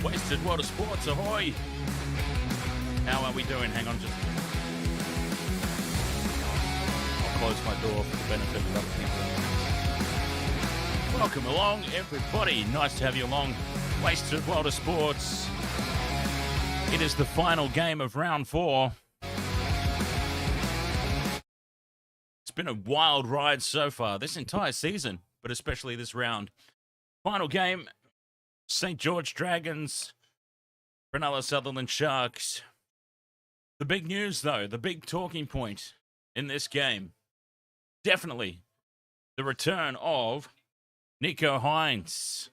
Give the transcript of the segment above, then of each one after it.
Wasted World of Sports, ahoy! How are we doing? Hang on, I'll close my door for the benefit of other people. Welcome along, everybody. Nice to have you along. Wasted World of Sports. It is the final game of round 4. It's been a wild ride so far, this entire season, but especially this round. Final game, St. George Dragons, Cronulla Sharks. The big news, though, the big talking point in this game, definitely the return of Nicho Hynes.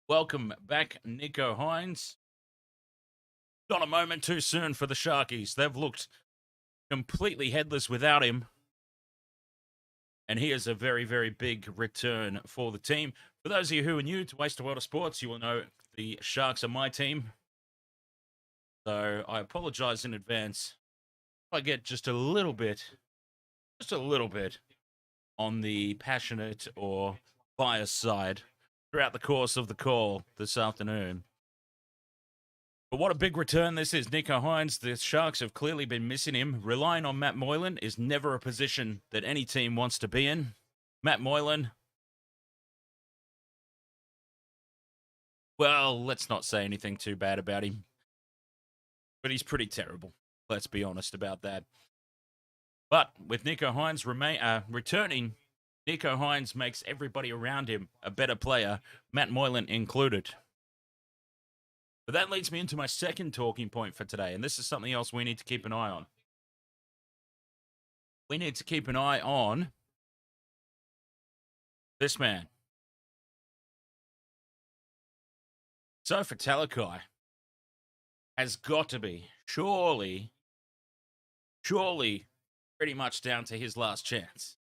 Welcome back, Nicho Hynes. Not a moment too soon for the Sharkies. They've looked completely headless without him. And he is a very, very big return for the team. For those of you who are new to Wasted World of Sports, you will know the Sharks are my team. So I apologize in advance if I get just a little bit on the passionate or biased side throughout the course of the call this afternoon. But what a big return this is. Nicho Hynes, the Sharks have clearly been missing him. Relying on Matt Moylan is never a position that any team wants to be in. Matt Moylan, well, let's not say anything too bad about him. But he's pretty terrible. Let's be honest about that. But with Nicho Hynes returning, Nicho Hynes makes everybody around him a better player, Matt Moylan included. But that leads me into my second talking point for today, and this is something else we need to keep an eye on. We need to keep an eye on this man. Sofa Talakai has got to be, surely, pretty much down to his last chance.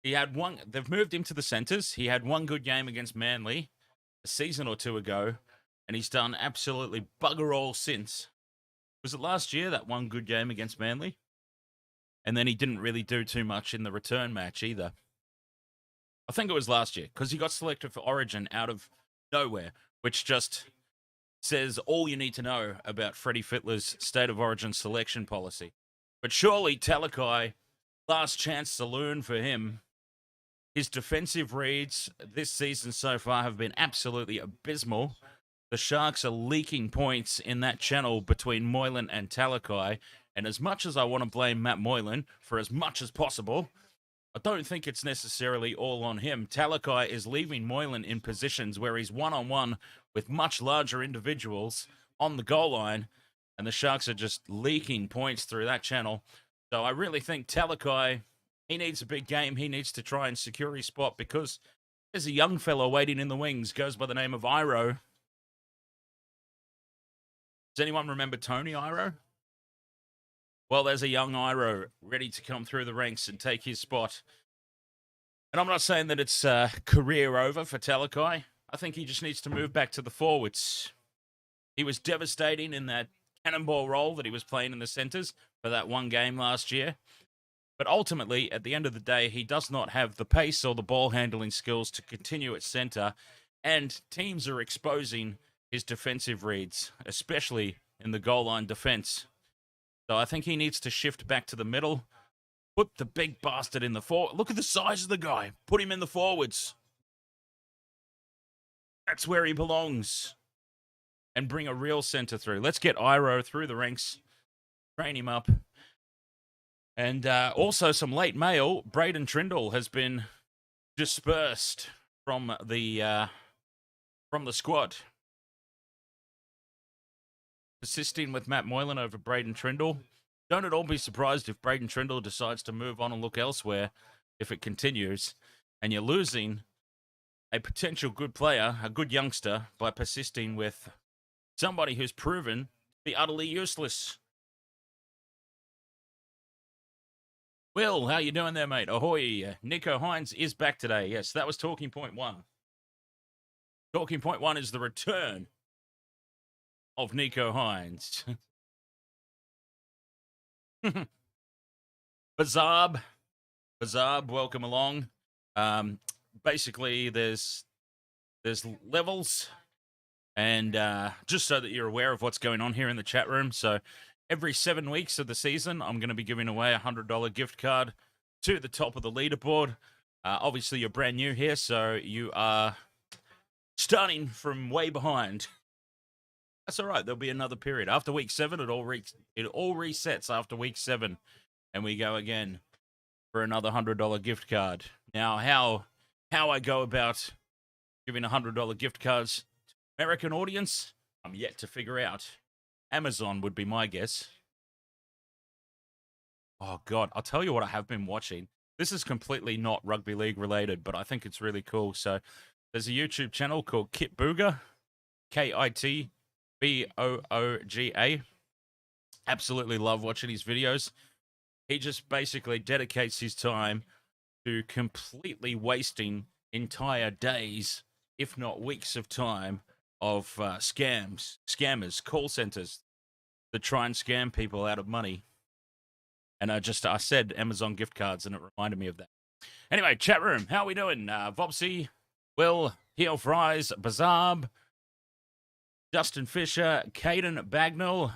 He had one, they've moved him to the centres. He had one good game against Manly a season or two ago, and he's done absolutely bugger all since. Was it last year, that one good game against Manly? And then he didn't really do too much in the return match either. I think it was last year, because he got selected for Origin out of nowhere, which just says all you need to know about Freddie Fittler's State of Origin selection policy. But surely Talakai, last chance saloon for him. His defensive reads this season so far have been absolutely abysmal. The Sharks are leaking points in that channel between Moylan and Talakai. And as much as I want to blame Matt Moylan for as much as possible, I don't think it's necessarily all on him. Talakai is leaving Moylan in positions where he's one-on-one with much larger individuals on the goal line, and the Sharks are just leaking points through that channel. So I really think Talakai, he needs a big game. He needs to try and secure his spot because there's a young fellow waiting in the wings, goes by the name of Iro. Does anyone remember Tony Iro? Well, there's a young Iro ready to come through the ranks and take his spot. And I'm not saying that it's career over for Talakai. I think he just needs to move back to the forwards. He was devastating in that cannonball role that he was playing in the centres for that one game last year. But ultimately, at the end of the day, he does not have the pace or the ball handling skills to continue at centre. And teams are exposing his defensive reads, especially in the goal line defence. So I think he needs to shift back to the middle. Put the big bastard in the forward. Look at the size of the guy. Put him in the forwards. That's where he belongs. And bring a real centre through. Let's get Iro through the ranks. Train him up. And also some late mail. Braydon Trindall has been dispersed from the squad. Persisting with Matt Moylan over Braydon Trindall. Don't at all be surprised if Braydon Trindall decides to move on and look elsewhere if it continues. And you're losing a potential good player, a good youngster, by persisting with somebody who's proven to be utterly useless. Will, how you doing there, mate? Ahoy. Nicho Hynes is back today. Yes, that was talking point 1. Talking point 1 is the return of Nicho Hynes. Bazab, welcome along. Basically, there's There's levels, and just so that you're aware of what's going on here in the chat room. So every 7 weeks of the season, I'm going to be giving away a $100 gift card to the top of the leaderboard. Obviously, you're brand new here, so you are starting from way behind. That's all right. There'll be another period. After week 7, it all resets after week 7, and we go again for another $100 gift card. Now, how I go about giving $100 gift cards to American audience, I'm yet to figure out. Amazon would be my guess. Oh, God. I'll tell you what I have been watching. This is completely not rugby league related, but I think it's really cool. So there's a YouTube channel called Kitbooga, Kitbooga. Absolutely love watching his videos. He just basically dedicates his time to completely wasting entire days, if not weeks of time, of scammers, call centers that try and scam people out of money. And I said Amazon gift cards, and it reminded me of that. Anyway, chat room, how are we doing? Vopsy, Will, Heel Fries, Bazab, Justin Fisher, Caden Bagnall.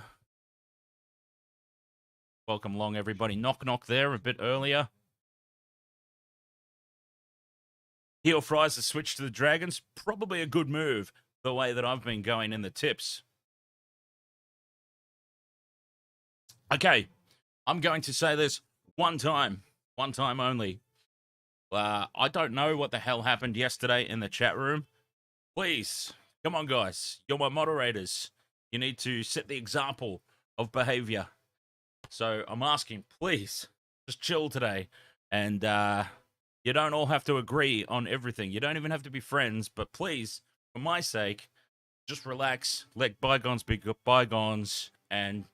Welcome along, everybody. Knock there a bit earlier. Heel Fries has switched to the Dragons. Probably a good move, the way that I've been going in the tips. Okay, I'm going to say this one time only. I don't know what the hell happened yesterday in the chat room. Please, come on, guys. You're my moderators. You need to set the example of behavior. So I'm asking, please, just chill today. And you don't all have to agree on everything. You don't even have to be friends. But please, for my sake, just relax. Let bygones be bygones. And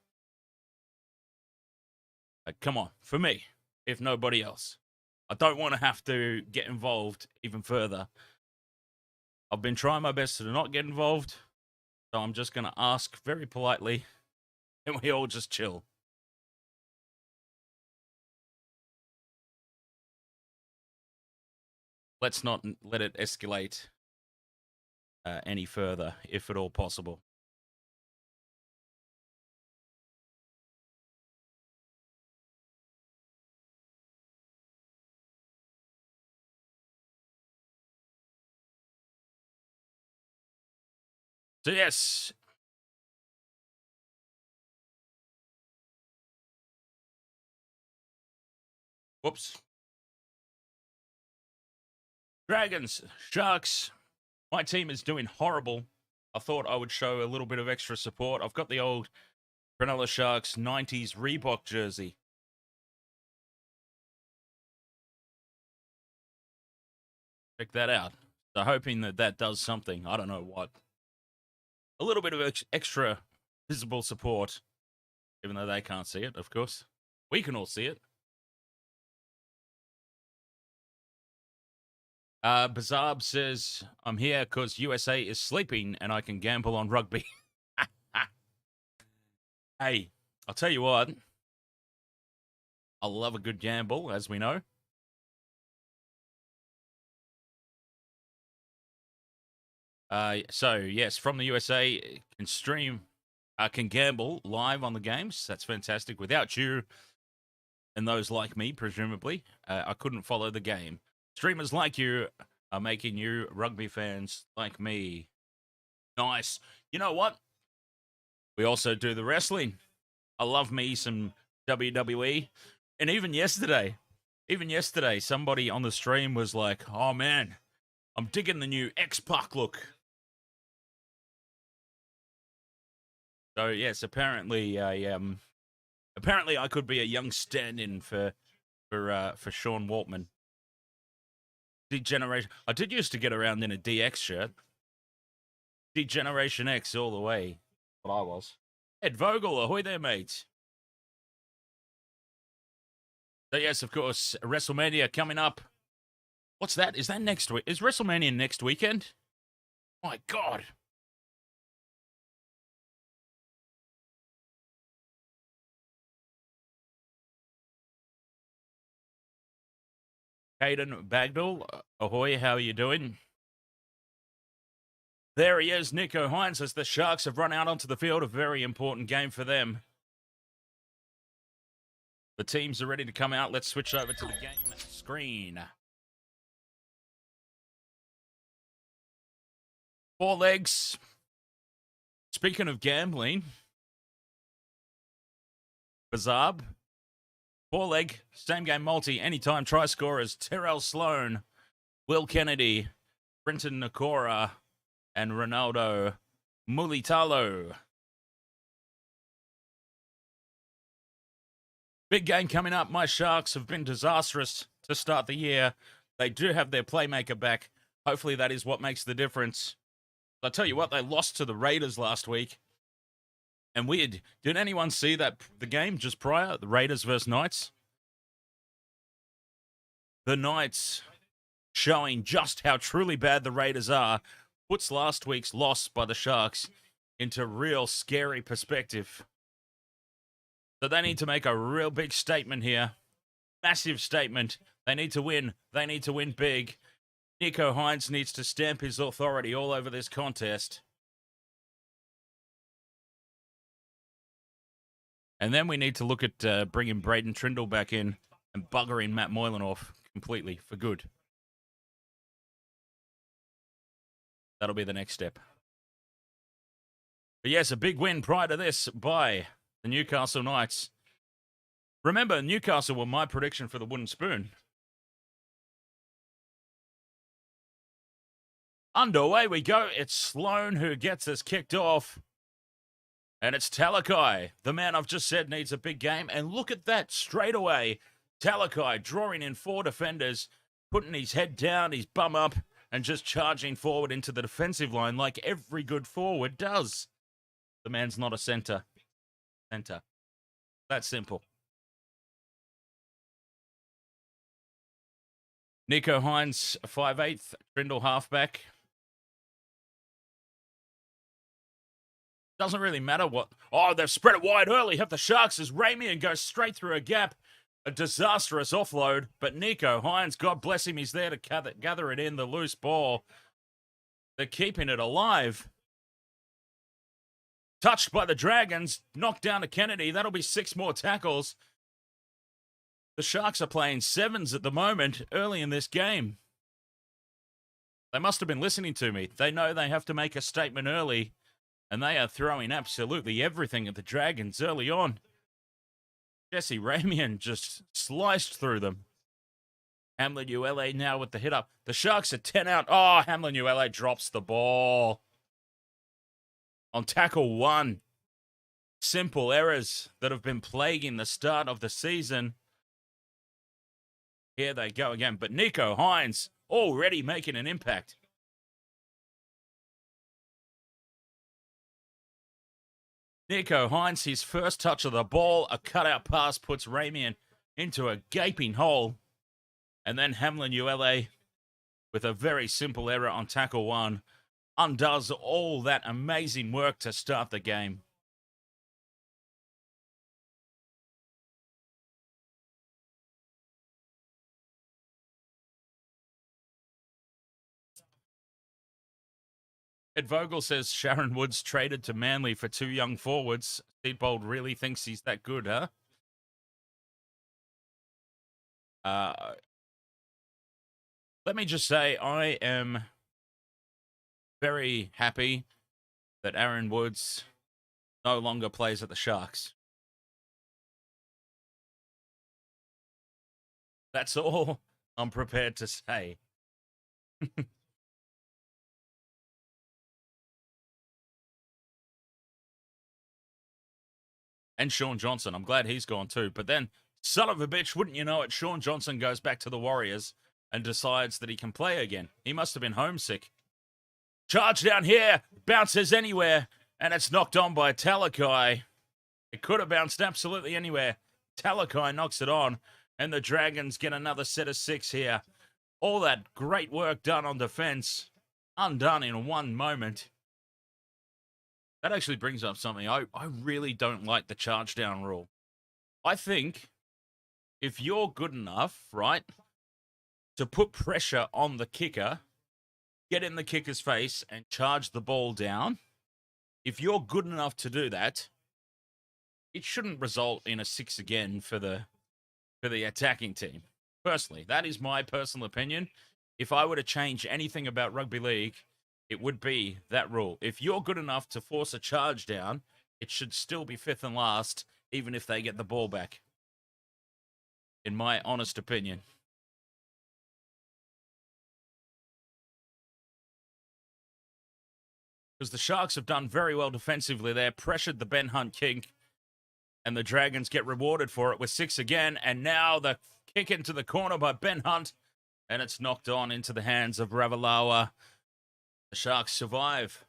come on, for me, if nobody else. I don't want to have to get involved even further. I've been trying my best to not get involved. So I'm just going to ask very politely. And we all just chill. Let's not let it escalate any further, if at all possible. So yes. Whoops. Dragons, Sharks. My team is doing horrible. I thought I would show a little bit of extra support. I've got the old Cronulla Sharks 90s Reebok jersey. Check that out. So hoping that does something. I don't know what. A little bit of extra visible support. Even though they can't see it, of course. We can all see it. Bazab says, I'm here because USA is sleeping and I can gamble on rugby. Hey, I'll tell you what. I love a good gamble, as we know. So, yes, from the USA, can gamble live on the games. That's fantastic. Without you and those like me, presumably, I couldn't follow the game. Streamers like you are making you rugby fans like me. Nice. You know what? We also do the wrestling. I love me some WWE. And even yesterday, somebody on the stream was like, oh, man, I'm digging the new X-Pac look. So, yes, apparently I could be a young stand-in for Sean Waltman. Degeneration. I did used to get around in a DX shirt. Degeneration X all the way. What I was. Ed Vogel, ahoy there, mate. So, yes, of course, WrestleMania coming up. What's that? Is that next week? Is WrestleMania next weekend? My God. Caden Bagdell, ahoy, how are you doing? There he is, Nicho Hynes, as the Sharks have run out onto the field. A very important game for them. The teams are ready to come out. Let's switch over to the game screen. 4 legs. Speaking of gambling, Bazab, 4 leg, same game multi, anytime try scorers, Terrell Sloan, Will Kennedy, Brenton Nakora, and Ronaldo Mulitalo. Big game coming up. My Sharks have been disastrous to start the year. They do have their playmaker back. Hopefully that is what makes the difference. I'll tell you what, they lost to the Raiders last week. And weird, did anyone see the game just prior? The Raiders versus Knights? The Knights showing just how truly bad the Raiders are puts last week's loss by the Sharks into real scary perspective. So they need to make a real big statement here. Massive statement. They need to win. They need to win big. Nicho Hynes needs to stamp his authority all over this contest. And then we need to look at bringing Braydon Trindall back in and buggering Matt Moylan off completely for good. That'll be the next step. But yes, a big win prior to this by the Newcastle Knights. Remember, Newcastle were my prediction for the wooden spoon. Underway we go. It's Sloan who gets us kicked off. And it's Talakai, the man I've just said needs a big game. And look at that straight away. Talakai drawing in 4 defenders, putting his head down, his bum up, and just charging forward into the defensive line like every good forward does. The man's not a centre. That's simple. Nicho Hynes, 5'8", Trindall halfback. Doesn't really matter what. Oh, they've spread it wide early. Have the Sharks as Ramian goes straight through a gap. A disastrous offload. But Nicho Hynes, God bless him, he's there to gather it in, the loose ball. They're keeping it alive. Touched by the Dragons. Knocked down to Kennedy. That'll be 6 more tackles. The Sharks are playing 7s at the moment early in this game. They must have been listening to me. They know they have to make a statement early. And they are throwing absolutely everything at the Dragons early on. Jesse Ramian just sliced through them. Hamlin ULA now with the hit up. The Sharks are 10 out. Oh, Hamlin ULA drops the ball. On tackle 1. Simple errors that have been plaguing the start of the season. Here they go again. But Nicho Hynes already making an impact. Nicho Hynes, his first touch of the ball, a cutout pass puts Ramian into a gaping hole. And then Hamlin ULA, with a very simple error on tackle 1, undoes all that amazing work to start the game. Ed Vogel says Sharon Woods traded to Manly for 2 young forwards. Seedbold really thinks he's that good, huh? Let me just say, I am very happy that Aaron Woods no longer plays at the Sharks. That's all I'm prepared to say. And Sean Johnson. I'm glad he's gone too. But then, son of a bitch, wouldn't you know it, Sean Johnson goes back to the Warriors and decides that he can play again. He must have been homesick. Charge down here, bounces anywhere, and it's knocked on by Talakai. It could have bounced absolutely anywhere. Talakai knocks it on, and the Dragons get another set of 6 here. All that great work done on defense, undone in one moment. That actually brings up something. I really don't like the charge down rule. I think if you're good enough, right, to put pressure on the kicker, get in the kicker's face and charge the ball down, if you're good enough to do that, it shouldn't result in a 6 again for the attacking team. Personally, that is my personal opinion. If I were to change anything about rugby league, it would be that rule. If you're good enough to force a charge down, it should still be 5th and last, even if they get the ball back. In my honest opinion. Because the Sharks have done very well defensively there, pressured the Ben Hunt kick, and the Dragons get rewarded for it with 6 again, and now the kick into the corner by Ben Hunt, and it's knocked on into the hands of Ravalawa. The Sharks survive.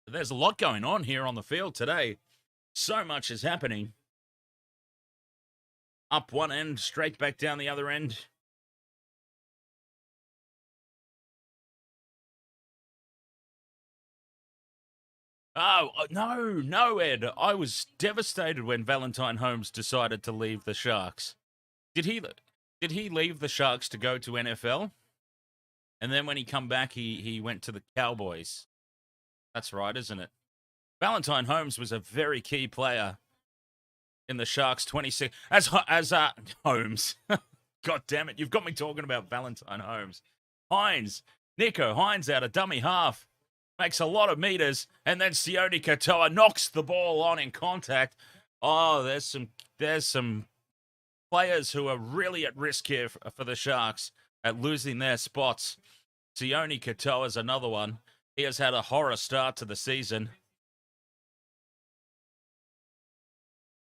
There's a lot going on here on the field today. So much is happening. Up one end, straight back down the other end. Oh, no, Ed. I was devastated when Valentine Holmes decided to leave the Sharks. Did he leave the Sharks to go to NFL? And then when he come back, he went to the Cowboys. That's right, isn't it? Valentine Holmes was a very key player in the Sharks 26 as Holmes. God damn it, you've got me talking about Valentine Holmes. Hynes, Nicho Hynes out of dummy half. Makes a lot of meters, and then Sione Katoa knocks the ball on in contact. Oh, there's some players who are really at risk here for the Sharks at losing their spots. Sione Katoa is another one. He has had a horror start to the season.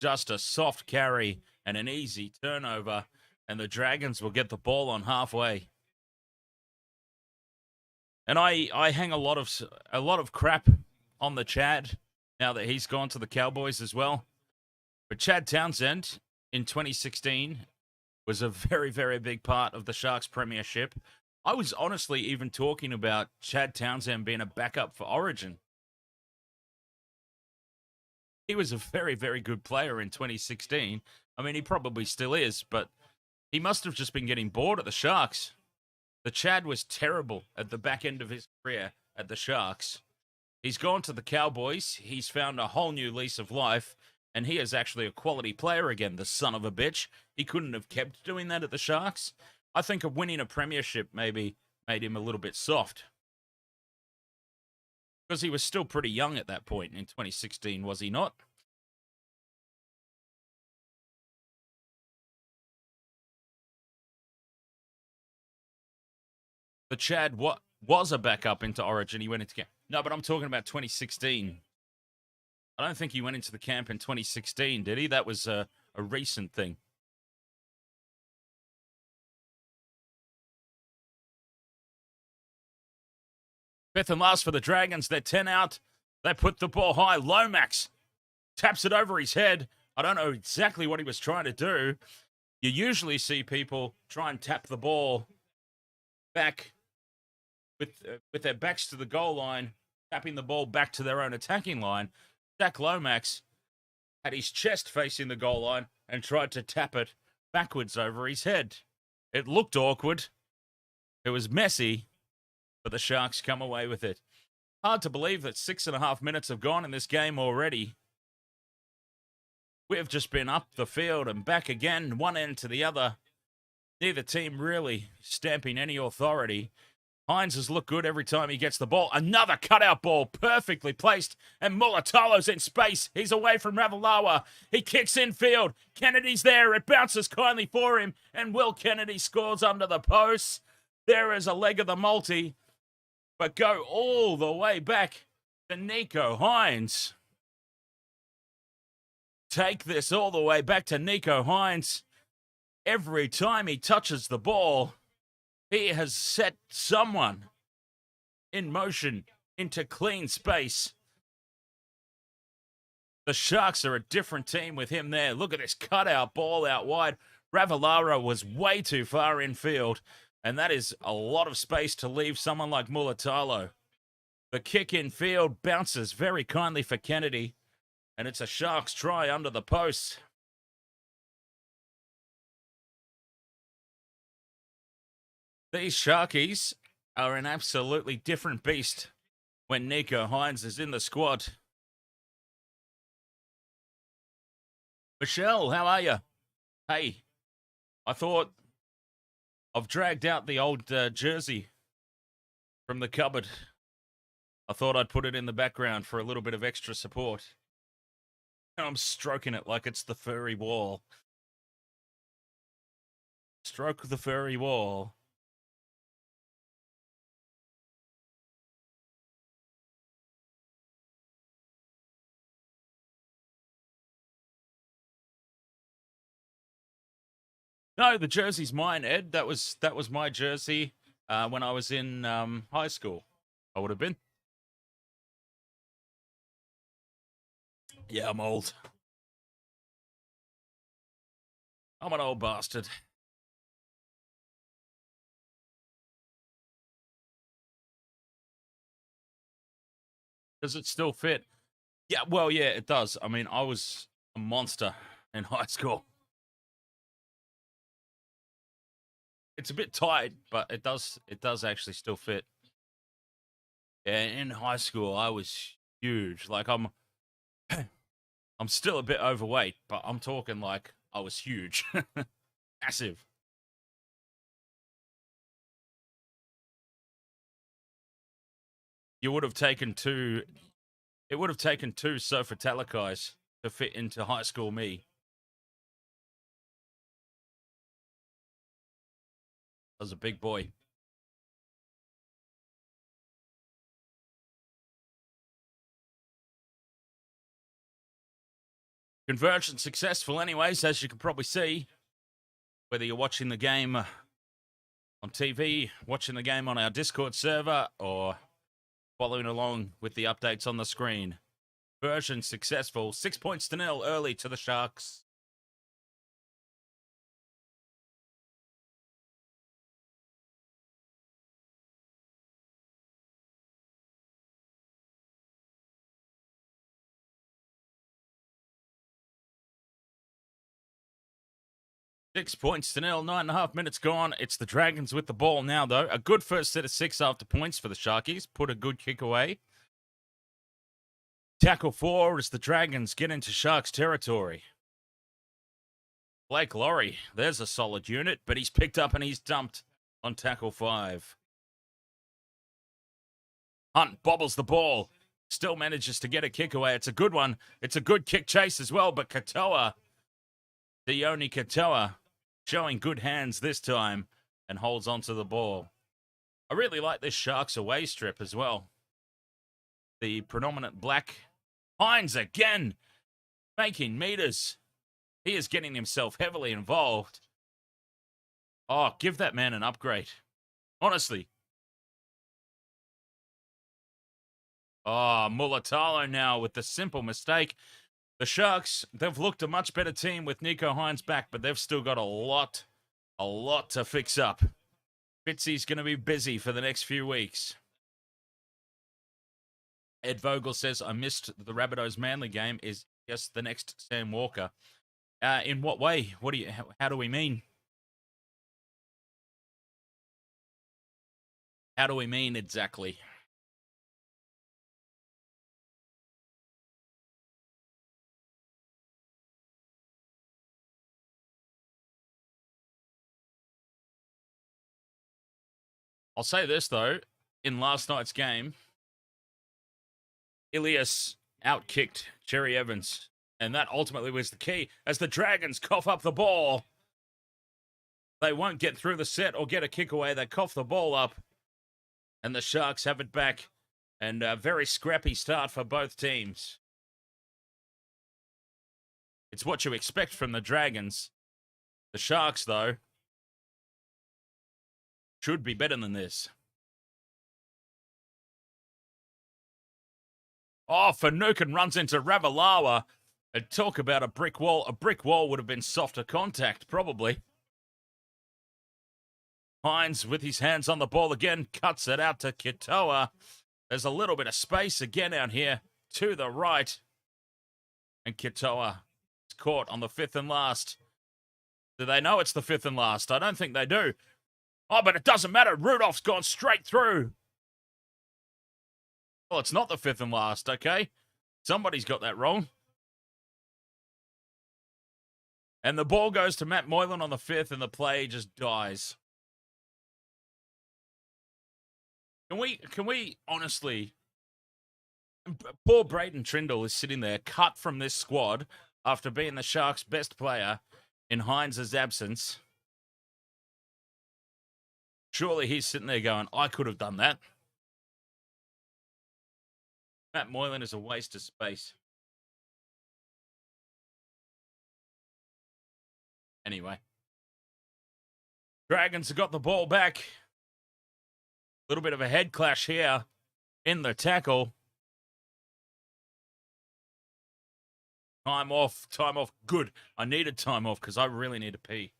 Just a soft carry and an easy turnover, and the Dragons will get the ball on halfway. And I hang a lot of crap on the Chad now that he's gone to the Cowboys as well. But Chad Townsend in 2016 was a very, very big part of the Sharks premiership. I was honestly even talking about Chad Townsend being a backup for Origin. He was a very, very good player in 2016. I mean, he probably still is, but he must have just been getting bored at the Sharks. The Chad was terrible at the back end of his career at the Sharks. He's gone to the Cowboys. He's found a whole new lease of life, and he is actually a quality player again, the son of a bitch. He couldn't have kept doing that at the Sharks. I think winning a premiership maybe made him a little bit soft. Because he was still pretty young at that point in 2016, was he not? The Chad was a backup into Origin. He went into camp. No, but I'm talking about 2016. I don't think he went into the camp in 2016, did he? That was a recent thing. Fifth and last for the Dragons. They're 10 out. They put the ball high. Lomax taps it over his head. I don't know exactly what he was trying to do. You usually see people try and tap the ball back with their backs to the goal line, tapping the ball back to their own attacking line. Jack Lomax had his chest facing the goal line and tried to tap it backwards over his head. It looked awkward. It was messy, but the Sharks come away with it. Hard to believe that 6.5 minutes have gone in this game already. We've just been up the field and back again, one end to the other. Neither team really stamping any authority. Hynes has looked good every time he gets the ball. Another cutout ball, perfectly placed, and Mulatalo's in space. He's away from Ravalawa. He kicks infield. Kennedy's there. It bounces kindly for him, and Will Kennedy scores under the post. There is a leg of the multi, but go all the way back to Nicho Hynes. Take this all the way back to Nicho Hynes. Every time he touches the ball, he has set someone in motion into clean space. The Sharks are a different team with him there. Look at this cutout ball out wide. Ravalawa was way too far infield, and that is a lot of space to leave someone like Mulatalo. The kick in field bounces very kindly for Kennedy, and it's a Sharks try under the post. These Sharkies are an absolutely different beast when Nicho Hynes is in the squad. Michelle, how are you? Hey, I thought I've dragged out the old jersey from the cupboard. I thought I'd put it in the background for a little bit of extra support. And I'm stroking it like it's the furry wall. Stroke the furry wall. No, the jersey's mine, Ed. That was my jersey when I was in high school. I would have been. Yeah, I'm old. I'm an old bastard. Does it still fit? Yeah, well, yeah, it does. I mean, I was a monster in high school. It's a bit tight, but it does actually still fit. Yeah, in high school I was huge. Like I'm still a bit overweight, but I'm talking like I was huge. Massive. It would have taken two sofa talakais to fit into high school me. I was a big boy. Conversion successful anyways, as you can probably see. Whether you're watching the game on TV, watching the game on our Discord server, or following along with the updates on the screen. Conversion successful. 6-0 early to the Sharks. Six points to nil, 9.5 minutes gone. It's the Dragons with the ball now, though. A good first set of 6 after points for the Sharkies. Put a good kick away. Tackle 4 as the Dragons get into Sharks territory. Blake Laurie, there's a solid unit, but he's picked up and he's dumped on tackle 5. Hunt bobbles the ball. Still manages to get a kick away. It's a good one. It's a good kick chase as well, but Katoa, Dione Katoa, showing good hands this time and holds onto the ball. I really like this Sharks away strip as well. The predominant black. Hynes again making meters. He is getting himself heavily involved. Oh, give that man an upgrade. Honestly. Oh, Mulatalo now with the simple mistake. The Sharks, they've looked a much better team with Nicho Hynes back, but they've still got a lot to fix up. Fitzy's going to be busy for the next few weeks. Ed Vogel says, I missed the Rabbitohs Manly game. Is just the next Sam Walker. In what way? How do we mean? How do we mean exactly? I'll say this, though. In last night's game, Ilias outkicked Cherry Evans, and that ultimately was the key. As the Dragons cough up the ball, they won't get through the set or get a kick away. They cough the ball up, and the Sharks have it back. And a very scrappy start for both teams. It's what you expect from the Dragons. The Sharks, though, should be better than this. Oh, Finucane runs into Ravalawa. And talk about a brick wall. A brick wall would have been softer contact, probably. Hynes, with his hands on the ball again, cuts it out to Katoa. There's a little bit of space again out here to the right. And Katoa is caught on the 5th and last. Do they know it's the 5th and last? I don't think they do. Oh, but it doesn't matter. Rudolph's gone straight through. Well, it's not the fifth and last, okay? Somebody's got that wrong. And the ball goes to Matt Moylan on the fifth, and the play just dies. Can we honestly... Poor Braydon Trindall is sitting there, cut from this squad, after being the Sharks' best player in Hynes' absence. Surely he's sitting there going, I could have done that. Matt Moylan is a waste of space. Anyway. Dragons have got the ball back. A little bit of a head clash here in the tackle. Time off. Good. I needed time off because I really need to pee.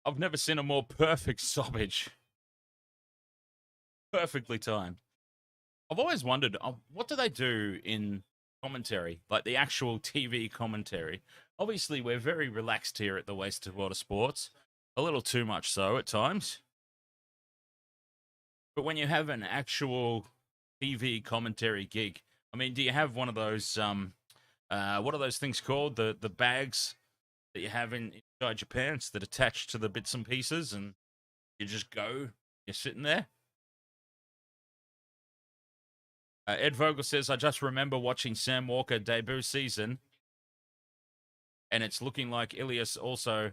I've never seen a more perfect stoppage. Perfectly timed. I've always wondered, what do they do in commentary? Like the actual TV commentary. Obviously, we're very relaxed here at the Wastewater Sports. A little too much so at times. But when you have an actual TV commentary gig, I mean, do you have one of those, what are those things called? The bags that you have inside your pants that attach to the bits and pieces, and you just go, you're sitting there. Ed Vogel says, I just remember watching Sam Walker debut season, and it's looking like Ilias also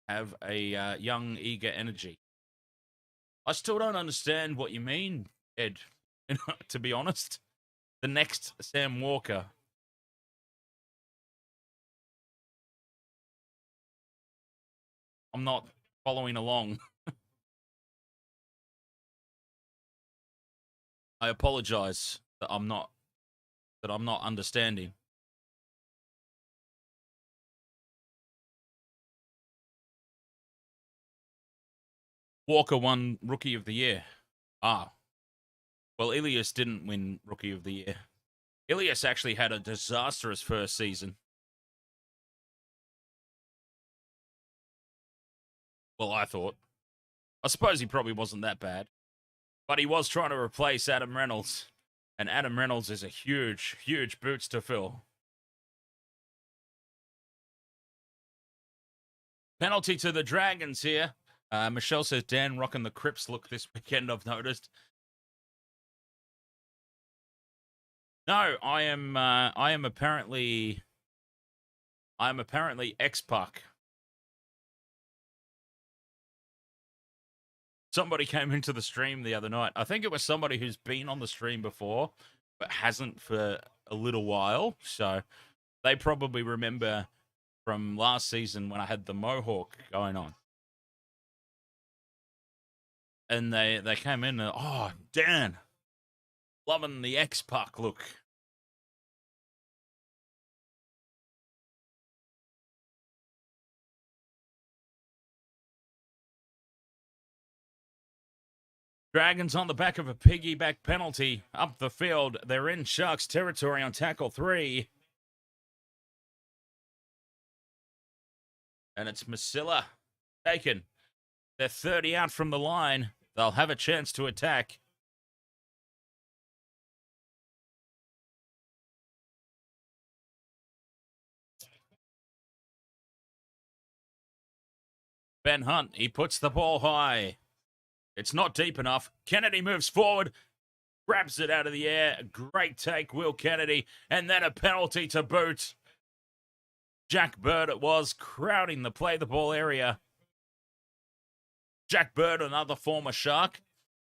have a young, eager energy. I still don't understand what you mean, Ed, to be honest. The next Sam Walker. I'm not following along. I apologize that I'm not understanding. Walker won Rookie of the Year. Ah. Well, Ilias didn't win Rookie of the Year. Ilias actually had a disastrous first season. Well, I thought. I suppose he probably wasn't that bad. But he was trying to replace Adam Reynolds. And Adam Reynolds is a huge, huge boots to fill. Penalty to the Dragons here. Michelle says, Dan rocking the Crips look this weekend, I've noticed. No, I am apparently ex-Puck. Somebody came into the stream the other night. I think it was somebody who's been on the stream before, but hasn't for a little while. So they probably remember from last season when I had the Mohawk going on. And they came in and, oh, Dan, loving the X-Puck look. Dragons on the back of a piggyback penalty up the field. They're in Sharks territory on tackle 3. And it's Masilla taken. They're 30 out from the line. They'll have a chance to attack. Ben Hunt, he puts the ball high. It's not deep enough. Kennedy moves forward, grabs it out of the air. Great take, Will Kennedy. And then a penalty to boot. Jack Bird it was, crowding the play the ball area. Jack Bird, another former Shark.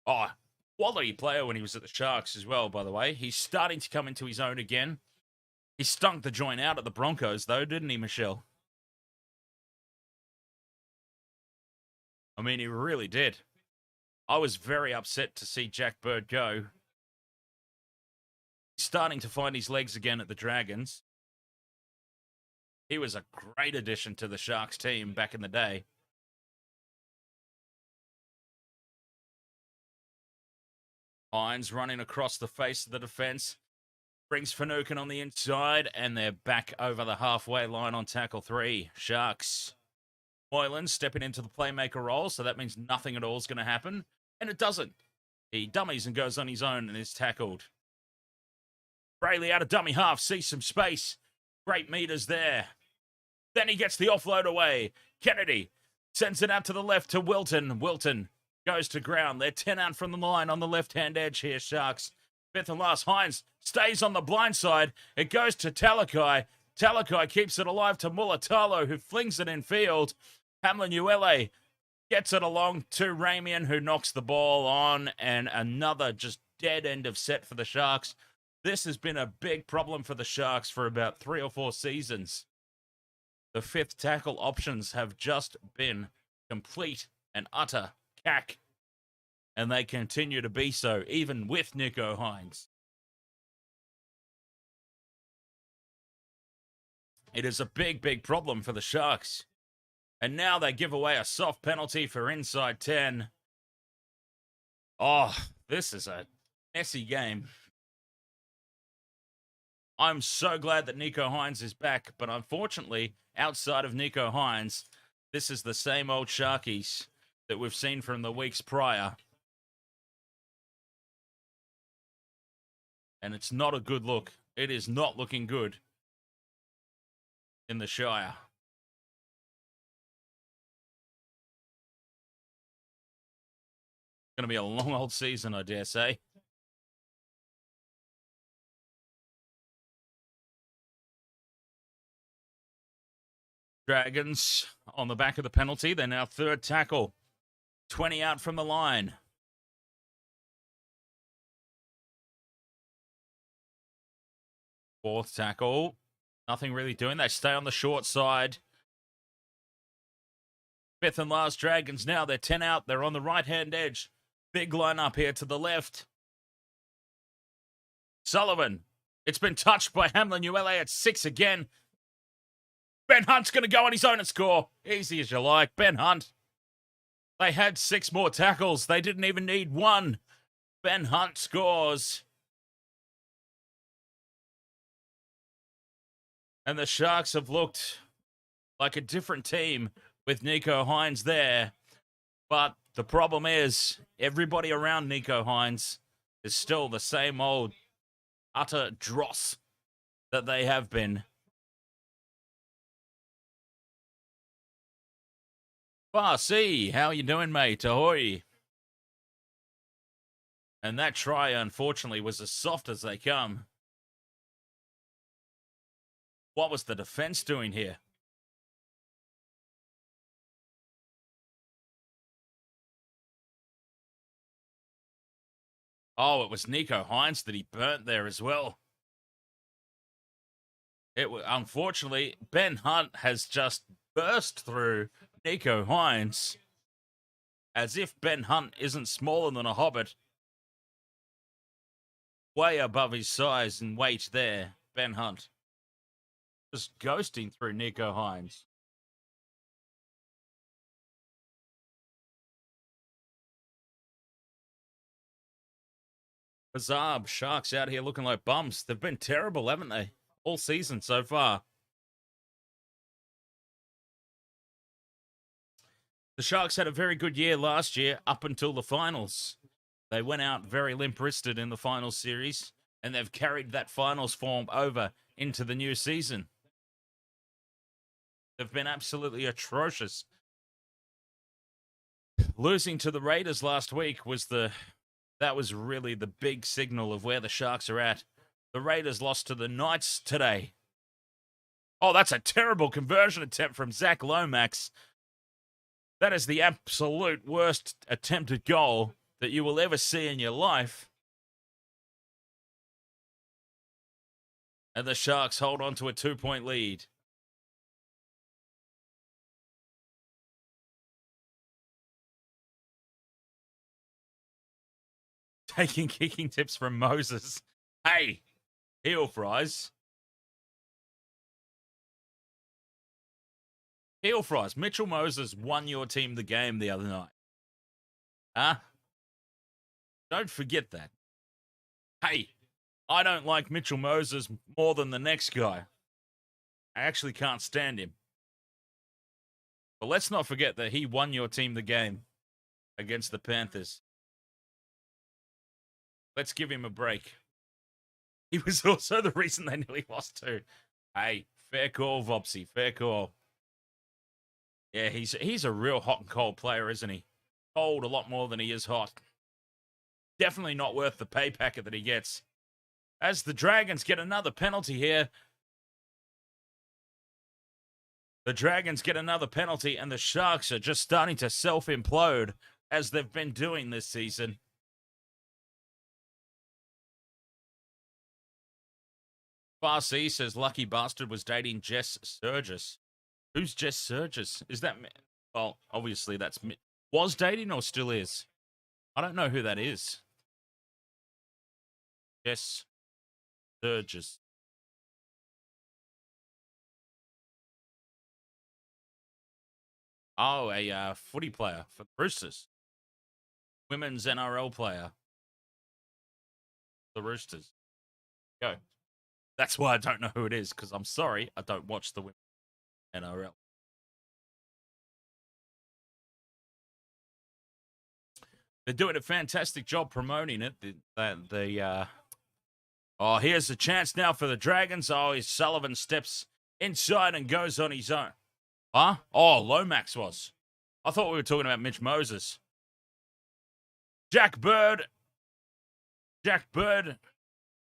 Oh, quality player when he was at the Sharks as well, by the way. He's starting to come into his own again. He stunk the joint out at the Broncos, though, didn't he, Michelle? I mean, he really did. I was very upset to see Jack Bird go. He's starting to find his legs again at the Dragons. He was a great addition to the Sharks team back in the day. Hynes running across the face of the defense. Brings Finucane on the inside, and they're back over the halfway line on tackle 3. Sharks. Moylan stepping into the playmaker role, so that means nothing at all is going to happen. And it doesn't. He dummies and goes on his own and is tackled. Brayley out of dummy half, sees some space. Great meters there. Then he gets the offload away. Kennedy sends it out to the left to Wilton. Wilton goes to ground. They're 10 out from the line on the left-hand edge here, Sharks. Fifth and last, Hynes stays on the blind side. It goes to Talakai. Talakai keeps it alive to Mulatalo, who flings it in field. Hamlin Uele gets it along to Ramian, who knocks the ball on, and another just dead end of set for the Sharks. This has been a big problem for the Sharks for about 3 or 4 seasons. The fifth tackle options have just been complete and utter cack. And they continue to be so, even with Nicho Hynes. It is a big, big problem for the Sharks. And now they give away a soft penalty for inside 10. Oh, this is a messy game. I'm so glad that Nicho Hynes is back, but unfortunately, outside of Nicho Hynes, this is the same old Sharkies that we've seen from the weeks prior. And it's not a good look. It is not looking good in the Shire. Going to be a long old season, I dare say. Dragons on the back of the penalty. They're now third tackle. 20 out from the line. Fourth tackle. Nothing really doing. They stay on the short side. Fifth and last Dragons now. They're 10 out. They're on the right-hand edge. Big line up here to the left. Sullivan. It's been touched by Hamlin Uele at 6 again. Ben Hunt's going to go on his own and score. Easy as you like. Ben Hunt. They had 6 more tackles. They didn't even need 1. Ben Hunt scores. And the Sharks have looked like a different team with Nicho Hynes there. But the problem is, everybody around Nicho Hynes is still the same old utter dross that they have been. Farsi, how you doing, mate? Ahoy. And that try, unfortunately, was as soft as they come. What was the defense doing here? Oh, it was Nicho Hynes that he burnt there as well. Unfortunately, Ben Hunt has just burst through Nicho Hynes as if Ben Hunt isn't smaller than a hobbit. Way above his size and weight there, Ben Hunt. Just ghosting through Nicho Hynes. Bizarre. Sharks out here looking like bums. They've been terrible, haven't they? All season so far. The Sharks had a very good year last year up until the finals. They went out very limp-wristed in the finals series, and they've carried that finals form over into the new season. They've been absolutely atrocious. Losing to the Raiders last week that was really the big signal of where the Sharks are at. The Raiders lost to the Knights today. Oh, that's a terrible conversion attempt from Zach Lomax. That is the absolute worst attempted goal that you will ever see in your life. And the Sharks hold on to a 2-point lead. Taking kicking tips from Moses. Hey, heel fries. Heel fries. Mitchell Moses won your team the game the other night. Huh? Don't forget that. Hey, I don't like Mitchell Moses more than the next guy. I actually can't stand him. But let's not forget that he won your team the game against the Panthers. Let's give him a break. He was also the reason they nearly lost too. Hey, fair call, Vopsy. Fair call. Yeah, he's a real hot and cold player, isn't he? Cold a lot more than he is hot. Definitely not worth the pay packet that he gets. As the Dragons get another penalty here. The Dragons get another penalty, and the Sharks are just starting to self-implode as they've been doing this season. Farsi says Lucky Bastard was dating Jess Surgis. Who's Jess Surgis? Is that... Well, obviously that's... Was dating or still is? I don't know who that is. Jess Surgis. Oh, a footy player for the Roosters. Women's NRL player. The Roosters. Go. That's why I don't know who it is, because I'm sorry, I don't watch the women's NRL. They're doing a fantastic job promoting it. Oh, here's a chance now for the Dragons. Oh, Sullivan steps inside and goes on his own. Huh? Oh, Lomax was. I thought we were talking about Mitch Moses. Jack Bird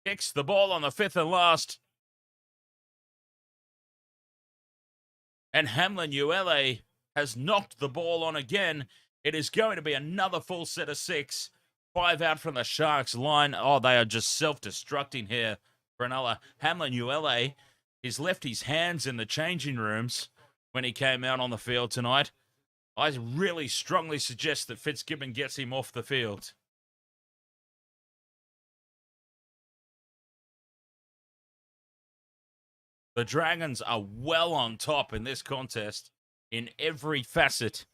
kicks the ball on the 5th and last. And Hamlin Uele has knocked the ball on again. It is going to be another full set of 6. 5 out from the Sharks line. Oh, they are just self-destructing here. Cronulla. Hamlin Uele, he's left his hands in the changing rooms when he came out on the field tonight. I really strongly suggest that Fitzgibbon gets him off the field. The Dragons are well on top in this contest in every facet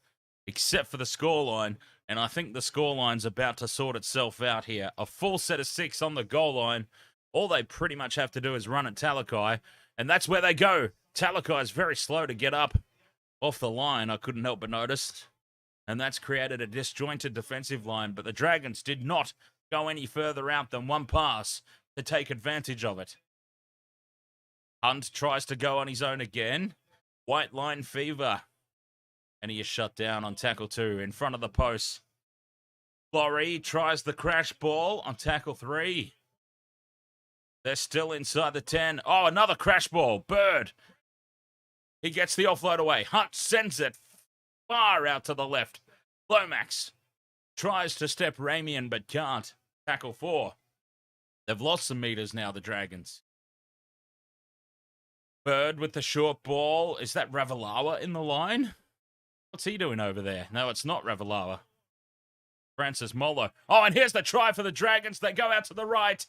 except for the scoreline. And I think the scoreline's about to sort itself out here. A full set of 6 on the goal line. All they pretty much have to do is run at Talakai. And that's where they go. Talakai is very slow to get up off the line, I couldn't help but notice. And that's created a disjointed defensive line. But the Dragons did not go any further out than one pass to take advantage of it. Hunt tries to go on his own again. White line fever. And he is shut down on tackle 2 in front of the post. Laurie tries the crash ball on tackle 3. They're still inside the 10. Oh, another crash ball. Bird. He gets the offload away. Hunt sends it far out to the left. Lomax tries to step Ramian but can't. Tackle 4. They've lost some meters now, the Dragons. Bird with the short ball. Is that Ravalawa in the line? What's he doing over there? No, it's not Ravalawa. Francis Molo. Oh, and here's the try for the Dragons. They go out to the right.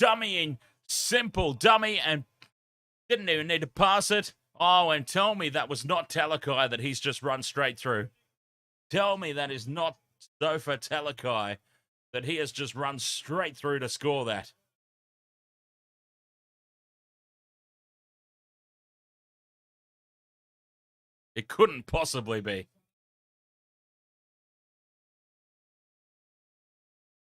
Dummying. Simple dummy and didn't even need to pass it. Oh, and tell me that was not Talakai that he's just run straight through. Tell me that is not Sofa Talakai that he has just run straight through to score that. It couldn't possibly be.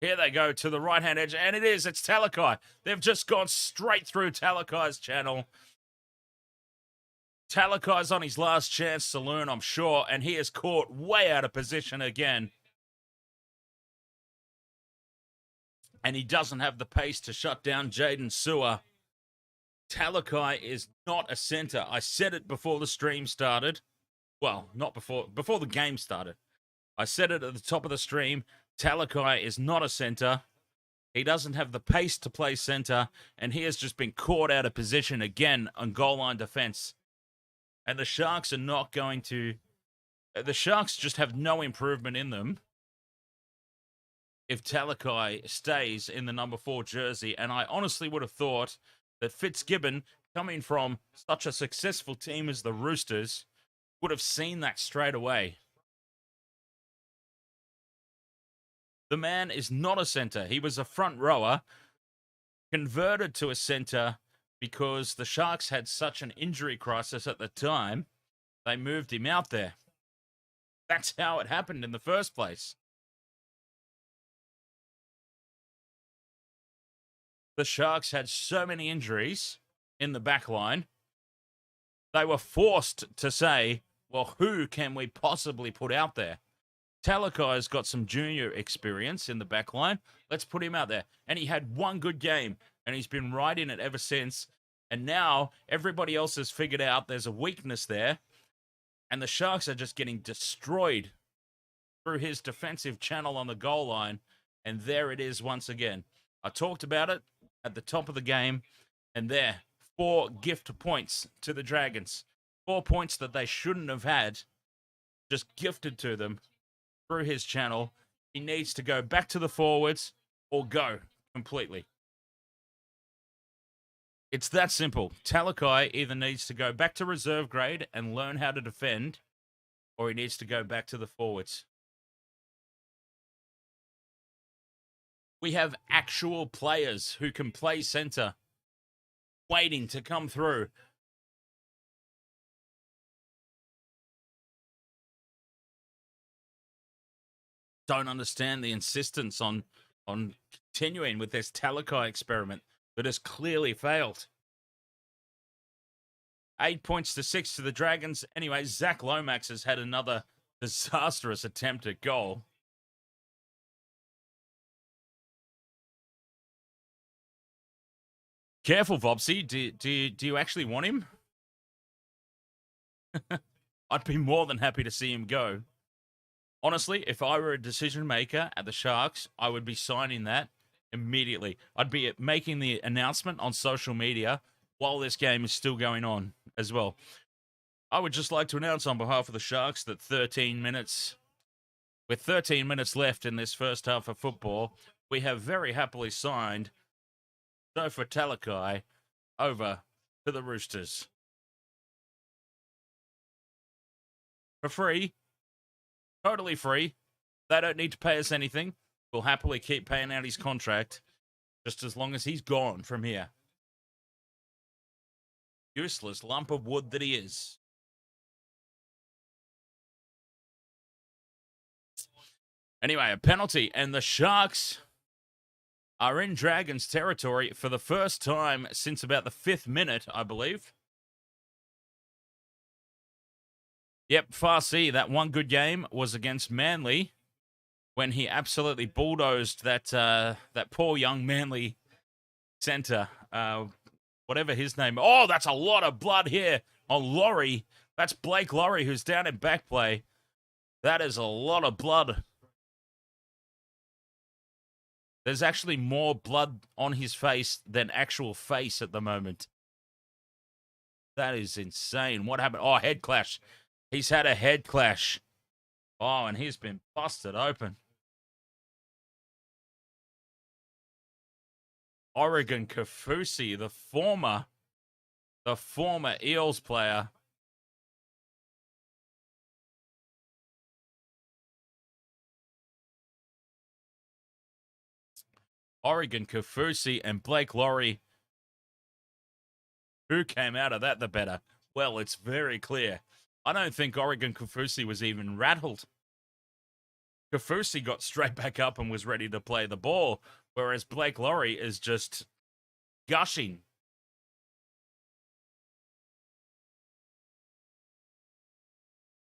Here they go to the right-hand edge, and it is. It's Talakai. They've just gone straight through Talakai's channel. Talakai's on his last chance saloon, I'm sure, and he is caught way out of position again. And he doesn't have the pace to shut down Jaden Sewer. Talakai is not a centre. I said it before the stream started. Well, not before the game started. I said it at the top of the stream. Talakai is not a centre. He doesn't have the pace to play centre, and he has just been caught out of position again on goal line defence. And the Sharks are not going to... The Sharks just have no improvement in them if Talakai stays in the number 4 jersey. And I honestly would have thought that Fitzgibbon, coming from such a successful team as the Roosters, would have seen that straight away. The man is not a centre. He was a front rower, converted to a centre because the Sharks had such an injury crisis at the time. They moved him out there. That's how it happened in the first place. The Sharks had so many injuries in the back line. They were forced to say, well, who can we possibly put out there? Talakai's got some junior experience in the back line. Let's put him out there. And he had one good game, and he's been right in it ever since. And now everybody else has figured out there's a weakness there, and the Sharks are just getting destroyed through his defensive channel on the goal line. And there it is once again. I talked about it at the top of the game, and there, 4 gift points to the Dragons. 4 points that they shouldn't have had, just gifted to them through his channel. He needs to go back to the forwards or go completely. It's that simple. Talakai either needs to go back to reserve grade and learn how to defend, or he needs to go back to the forwards. We have actual players who can play centre waiting to come through. Don't understand the insistence on continuing with this Talakai experiment that has clearly failed. 8 points to 6 to the Dragons. Anyway, Zach Lomax has had another disastrous attempt at goal. Careful, Vopsy. Do you actually want him? I'd be more than happy to see him go. Honestly, if I were a decision maker at the Sharks, I would be signing that immediately. I'd be making the announcement on social media while this game is still going on as well. I would just like to announce on behalf of the Sharks that with 13 minutes left in this first half of football, we have very happily signed Sofa Talakai over to the Roosters. For free. Totally free. They don't need to pay us anything. We'll happily keep paying out his contract just as long as he's gone from here. Useless lump of wood that he is. Anyway, a penalty, and the Sharks are in Dragons territory for the first time since about the 5th minute, I believe. Yep, Farsi, that one good game was against Manly when he absolutely bulldozed that poor young Manly centre, whatever his name. Oh, that's a lot of blood here on Laurie. That's Blake Laurie, who's down in back play. That is a lot of blood. There's actually more blood on his face than actual face at the moment. That is insane. What happened? Oh, head clash. He's had a head clash. Oh, and he's been busted open. Oregon Kafusi, the former Eels player. Oregon Kafusi and Blake Laurie. Who came out of that the better? Well, it's very clear. I don't think Oregon Kafusi was even rattled. Kafusi got straight back up and was ready to play the ball, whereas Blake Laurie is just gushing.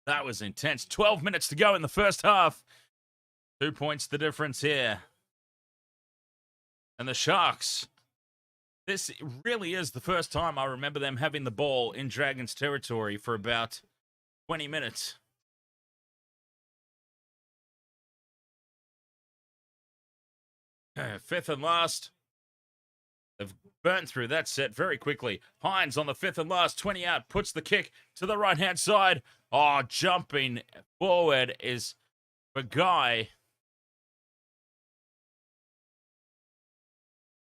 That was intense. 12 minutes to go in the first half. 2 points the difference here. And the Sharks, this really is the first time I remember them having the ball in Dragons territory for about 20 minutes. Fifth and last. They've burnt through that set very quickly. Hynes on the fifth and last, 20 out, puts the kick to the right-hand side. Oh, jumping forward is the guy.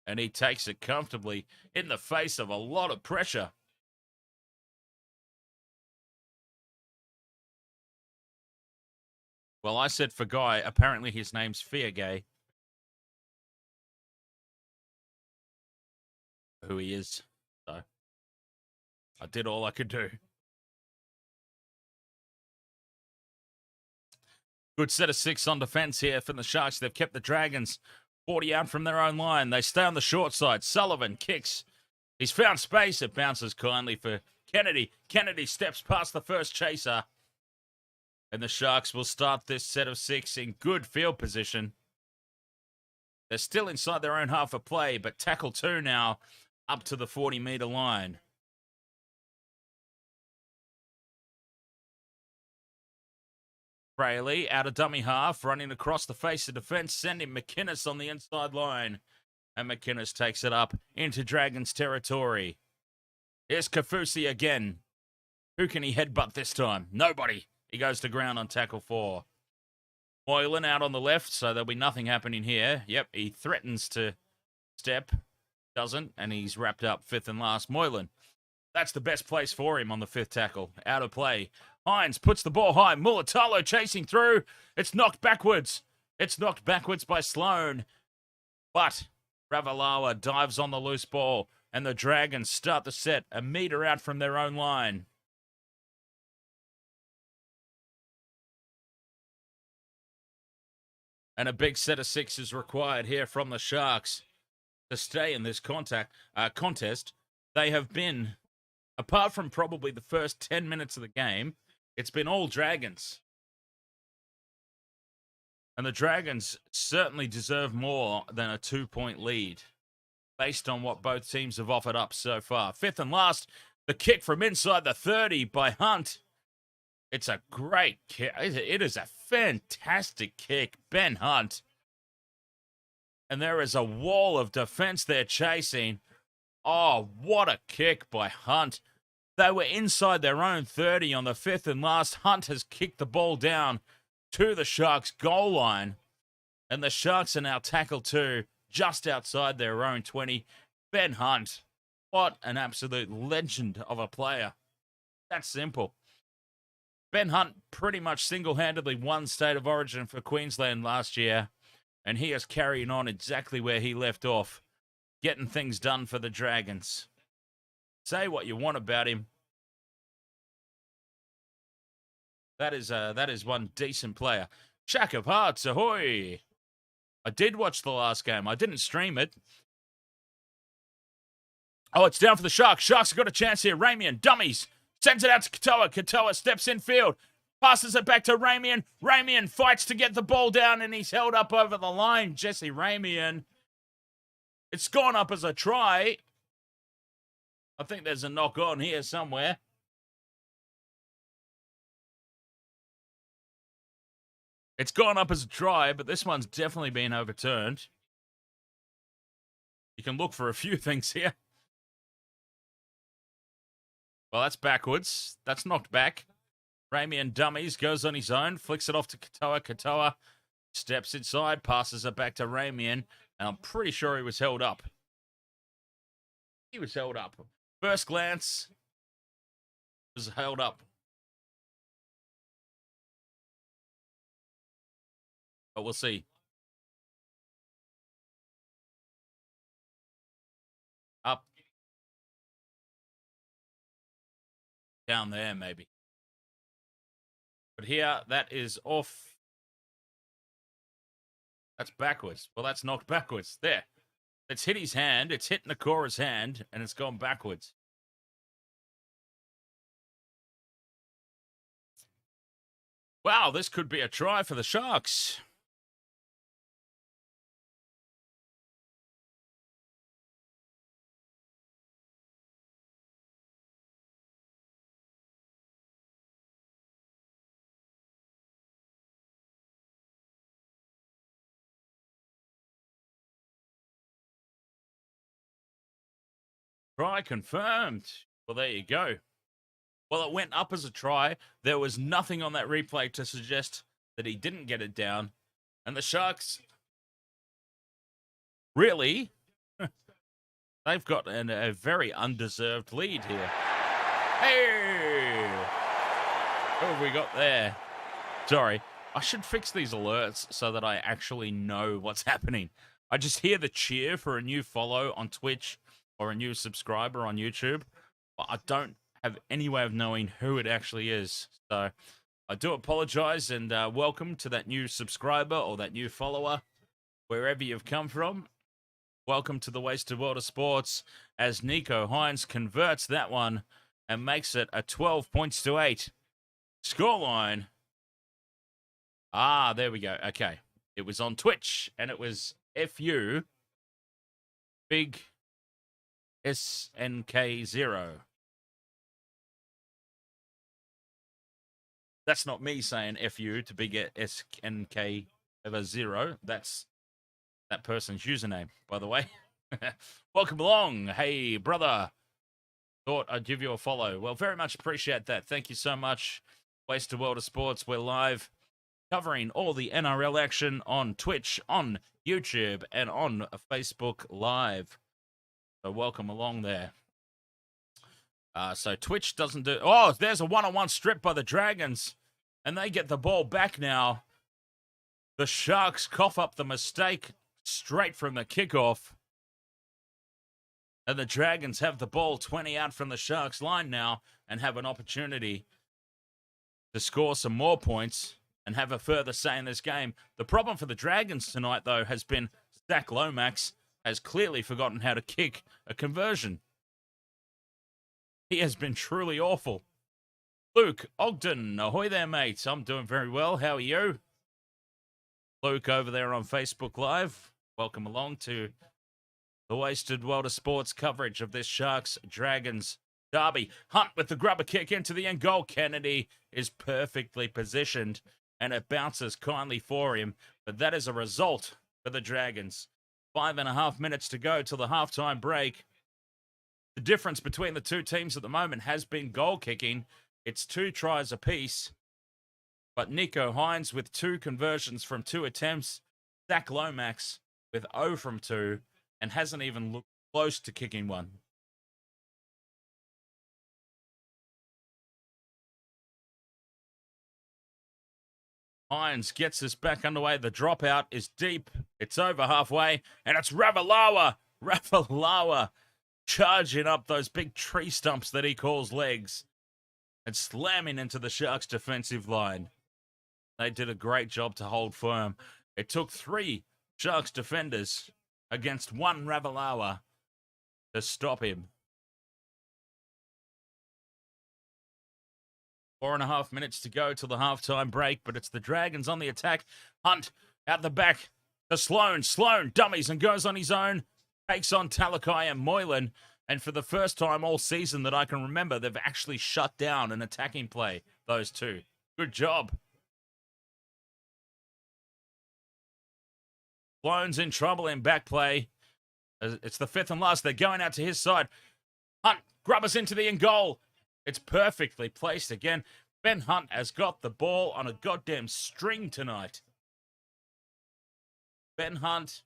And he takes it comfortably in the face of a lot of pressure. Well, I said for Guy. Apparently his name's Feargay. Who he is. So I did all I could do. Good set of 6 on defence here from the Sharks. They've kept the Dragons 40 out from their own line. They stay on the short side. Sullivan kicks. He's found space. It bounces kindly for Kennedy. Kennedy steps past the first chaser. And the Sharks will start this set of 6 in good field position. They're still inside their own half of play, but tackle 2 now up to the 40-metre line. Fraley out of dummy half, running across the face of defence, sending McInnes on the inside line. And McInnes takes it up into Dragons territory. Here's Kafusi again. Who can he headbutt this time? Nobody. He goes to ground on tackle 4. Moylan out on the left, so there'll be nothing happening here. Yep, he threatens to step. Doesn't, and he's wrapped up fifth and last. Moylan. That's the best place for him on the 5th tackle. Out of play. Hynes puts the ball high. Mulatalo chasing through. It's knocked backwards. It's knocked backwards by Sloan. But Ravalawa dives on the loose ball, and the Dragons start the set a metre out from their own line. And a big set of 6 is required here from the Sharks to stay in this contest. They have been, apart from probably the first 10 minutes of the game, it's been all Dragons. And the Dragons certainly deserve more than a 2-point lead based on what both teams have offered up so far. 5th and last, the kick from inside the 30 by Hunt. It's a great kick. It is a fantastic kick. Ben Hunt. And there is a wall of defense there chasing. Oh, what a kick by Hunt. They were inside their own 30 on the 5th and last. Hunt has kicked the ball down to the Sharks' goal line. And the Sharks are now tackle 2 just outside their own 20. Ben Hunt. What an absolute legend of a player. That's simple. Ben Hunt pretty much single-handedly won State of Origin for Queensland last year. And he is carrying on exactly where he left off. Getting things done for the Dragons. Say what you want about him. That is one decent player. Shack of Hearts, ahoy! I did watch the last game. I didn't stream it. Oh, it's down for the Sharks. Sharks have got a chance here. Ramian, dummies. Sends it out to Katoa. Katoa steps in field. Passes it back to Ramian. Ramian fights to get the ball down, and he's held up over the line. Jesse Ramian. It's gone up as a try. I think there's a knock on here somewhere. It's gone up as a try, but this one's definitely been overturned. You can look for a few things here. Well, that's backwards. That's knocked back. Ramian dummies, goes on his own, flicks it off to Katoa. Katoa steps inside, passes it back to Ramian, and I'm pretty sure he was held up. He was held up. First glance was held up. But we'll see. Up. Down there, maybe. But here, that is off. That's backwards. Well, that's knocked backwards. There. It's hit his hand. It's hit Nakora's hand, and it's gone backwards. Wow, this could be a try for the Sharks. Try confirmed. Well, there you go. Well, it went up as a try. There was nothing on that replay to suggest that he didn't get it down. And the Sharks, really, they've got a very undeserved lead here. Hey! What have we got there? Sorry. I should fix these alerts so that I actually know what's happening. I just hear the cheer for a new follow on Twitch or a new subscriber on YouTube, but I don't have any way of knowing who it actually is. So I do apologize, and welcome to that new subscriber or that new follower, wherever you've come from. Welcome to the Wasted World of Sports as Nicho Hynes converts that one and makes it a 12 points to 8 scoreline. Ah, there we go. Okay. It was on Twitch, and it was FU Big SNK0. That's not me saying FU to Big SNK over 0. That's that person's username, by the way. Welcome along. Hey, brother. Thought I'd give you a follow. Well, very much appreciate that. Thank you so much. Wasted World of Sports. We're live covering all the NRL action on Twitch, on YouTube, and on Facebook Live. So welcome along there. So Twitch doesn't do... Oh, there's a one-on-one strip by the Dragons, and they get the ball back now. The Sharks cough up the mistake straight from the kickoff. And the Dragons have the ball 20 out from the Sharks line now and have an opportunity to score some more points and have a further say in this game. The problem for the Dragons tonight, though, has been Zach Lomax has clearly forgotten how to kick a conversion. He has been truly awful. Luke Ogden, ahoy there, mates. I'm doing very well. How are you? Luke over there on Facebook Live. Welcome along to the Wasted World of Sports coverage of this Sharks-Dragons derby. Hunt with the grubber kick into the end goal. Kennedy is perfectly positioned, and it bounces kindly for him. But that is a result for the Dragons. 5.5 minutes to go till the halftime break. The difference between the two teams at the moment has been goal kicking. It's 2 tries apiece. But Nicho Hynes with 2 conversions from 2 attempts. Zach Lomax with 0 from 2 and hasn't even looked close to kicking one. Hynes gets us back underway. The dropout is deep. It's over halfway, and it's Ravalawa. Ravalawa charging up those big tree stumps that he calls legs and slamming into the Sharks' defensive line. They did a great job to hold firm. It took 3 Sharks defenders against 1 Ravalawa to stop him. 4.5 minutes to go till the halftime break, but it's the Dragons on the attack. Hunt out the back to Sloan. Sloan dummies and goes on his own. Takes on Talakai and Moylan. And for the first time all season that I can remember, they've actually shut down an attacking play, those two. Good job. Sloan's in trouble in back play. It's the 5th and last. They're going out to his side. Hunt grubbers into the end goal. It's perfectly placed again. Ben Hunt has got the ball on a goddamn string tonight. Ben Hunt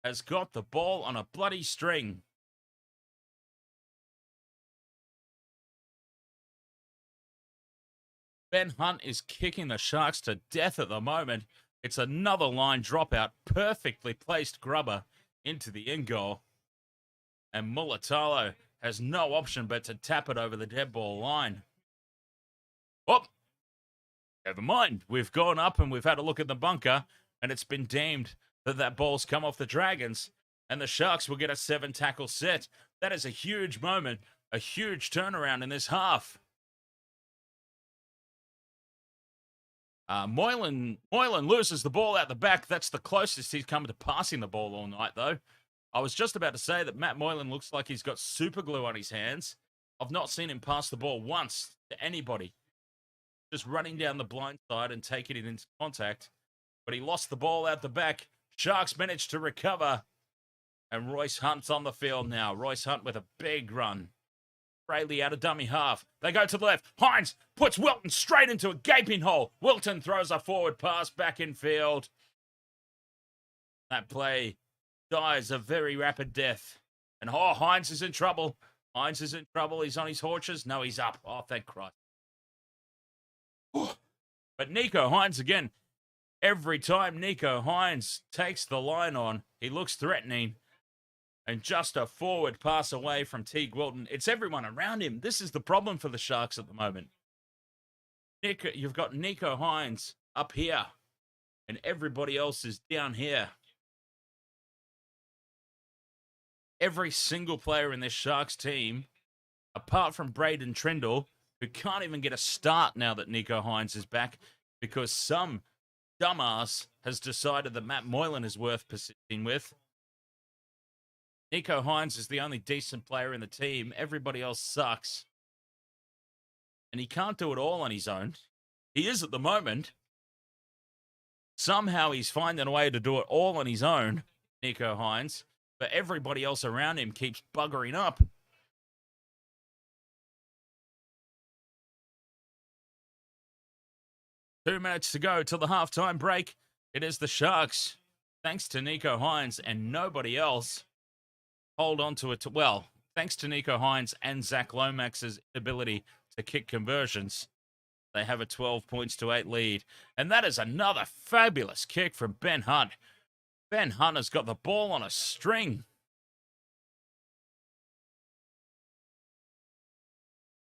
has got the ball on a bloody string. Ben Hunt is kicking the Sharks to death at the moment. It's another line dropout. Perfectly placed grubber into the end goal. And Mulatalo has no option but to tap it over the dead ball line. Oh, never mind. We've gone up and we've had a look at the bunker, and it's been deemed that that ball's come off the Dragons, and the Sharks will get a 7-tackle set. That is a huge moment, a huge turnaround in this half. Moylan loses the ball out the back. That's the closest he's come to passing the ball all night, though. I was just about to say that Matt Moylan looks like he's got super glue on his hands. I've not seen him pass the ball once to anybody. Just running down the blind side and taking it into contact. But he lost the ball out the back. Sharks managed to recover. And Royce Hunt's on the field now. Royce Hunt with a big run. Brayley out of dummy half. They go to the left. Hynes puts Wilton straight into a gaping hole. Wilton throws a forward pass back in field. That play dies a very rapid death. And Hynes is in trouble. Hynes is in trouble. He's on his haunches. No, he's up. Oh, thank Christ. But Nicho Hynes again. Every time Nicho Hynes takes the line on, he looks threatening. And just a forward pass away from Teague Wilton. It's everyone around him. This is the problem for the Sharks at the moment. You've got Nicho Hynes up here. And everybody else is down here. Every single player in this Sharks team, apart from Braydon Trindall, who can't even get a start now that Nicho Hynes is back, because some dumbass has decided that Matt Moylan is worth persisting with. Nicho Hynes is the only decent player in the team. Everybody else sucks. And he can't do it all on his own. He is at the moment. Somehow he's finding a way to do it all on his own, Nicho Hynes. But everybody else around him keeps buggering up. Two minutes to go till the halftime break. It is the Sharks, thanks to Nicho Hynes and nobody else, hold on to it. Well, thanks to Nicho Hynes and Zach Lomax's ability to kick conversions, they have a 12-8 lead. And that is another fabulous kick from Ben Hunt. Ben Hunt has got the ball on a string.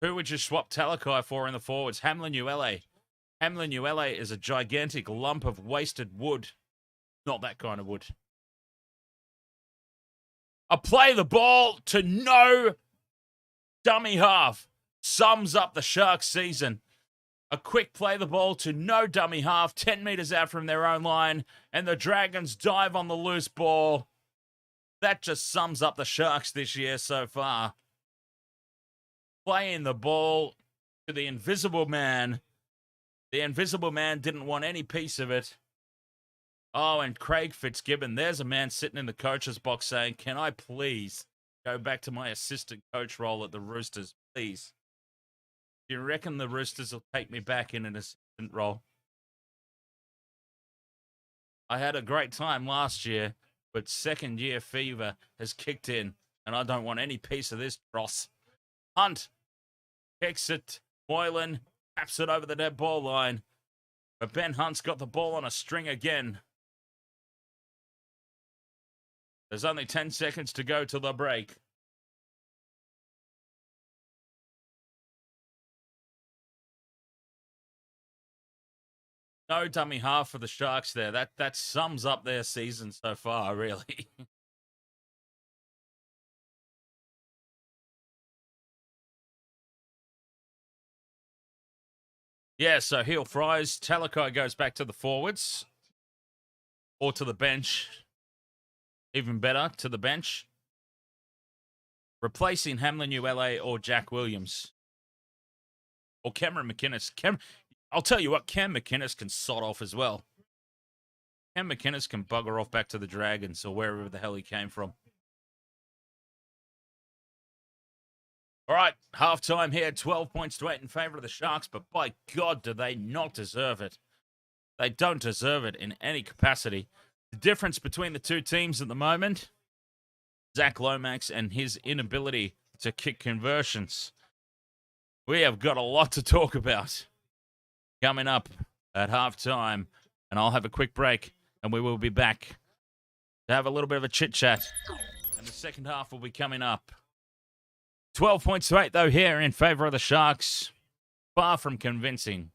Who would you swap Talakai for in the forwards? Hamlin Uele. Hamlin Uele is a gigantic lump of wasted wood. Not that kind of wood. A play the ball to no dummy half sums up the Sharks season. A quick play the ball to no dummy half, 10 metres out from their own line, and the Dragons dive on the loose ball. That just sums up the Sharks this year so far. Playing the ball to the invisible man. The invisible man didn't want any piece of it. Oh, and Craig Fitzgibbon, there's a man sitting in the coach's box saying, can I please go back to my assistant coach role at the Roosters, please? Do you reckon the Roosters will take me back in an assistant role? I had a great time last year, but second year fever has kicked in, and I don't want any piece of this dross. Hunt kicks it. Moylan taps it over the dead ball line. But Ben Hunt's got the ball on a string again. There's only 10 seconds to go till the break. No dummy half for the Sharks there. That sums up their season so far, really. Yeah, so heel fries. Talakai goes back to the forwards. Or to the bench. Even better, to the bench. Replacing Hamlin Uele or Jack Williams. Or Cameron McInnes. I'll tell you what, Cam McInnes can sod off as well. Cam McInnes can bugger off back to the Dragons or wherever the hell he came from. All right, halftime here, 12-8 in favour of the Sharks, but by God, do they not deserve it. They don't deserve it in any capacity. The difference between the two teams at the moment, Zach Lomax and his inability to kick conversions. We have got a lot to talk about coming up at halftime, and I'll have a quick break, and we will be back to have a little bit of a chit-chat, and the second half will be coming up. 12-8, though, here in favour of the Sharks. Far from convincing.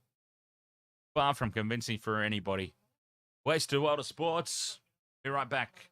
Far from convincing for anybody. Wasted World of Sports. Be right back.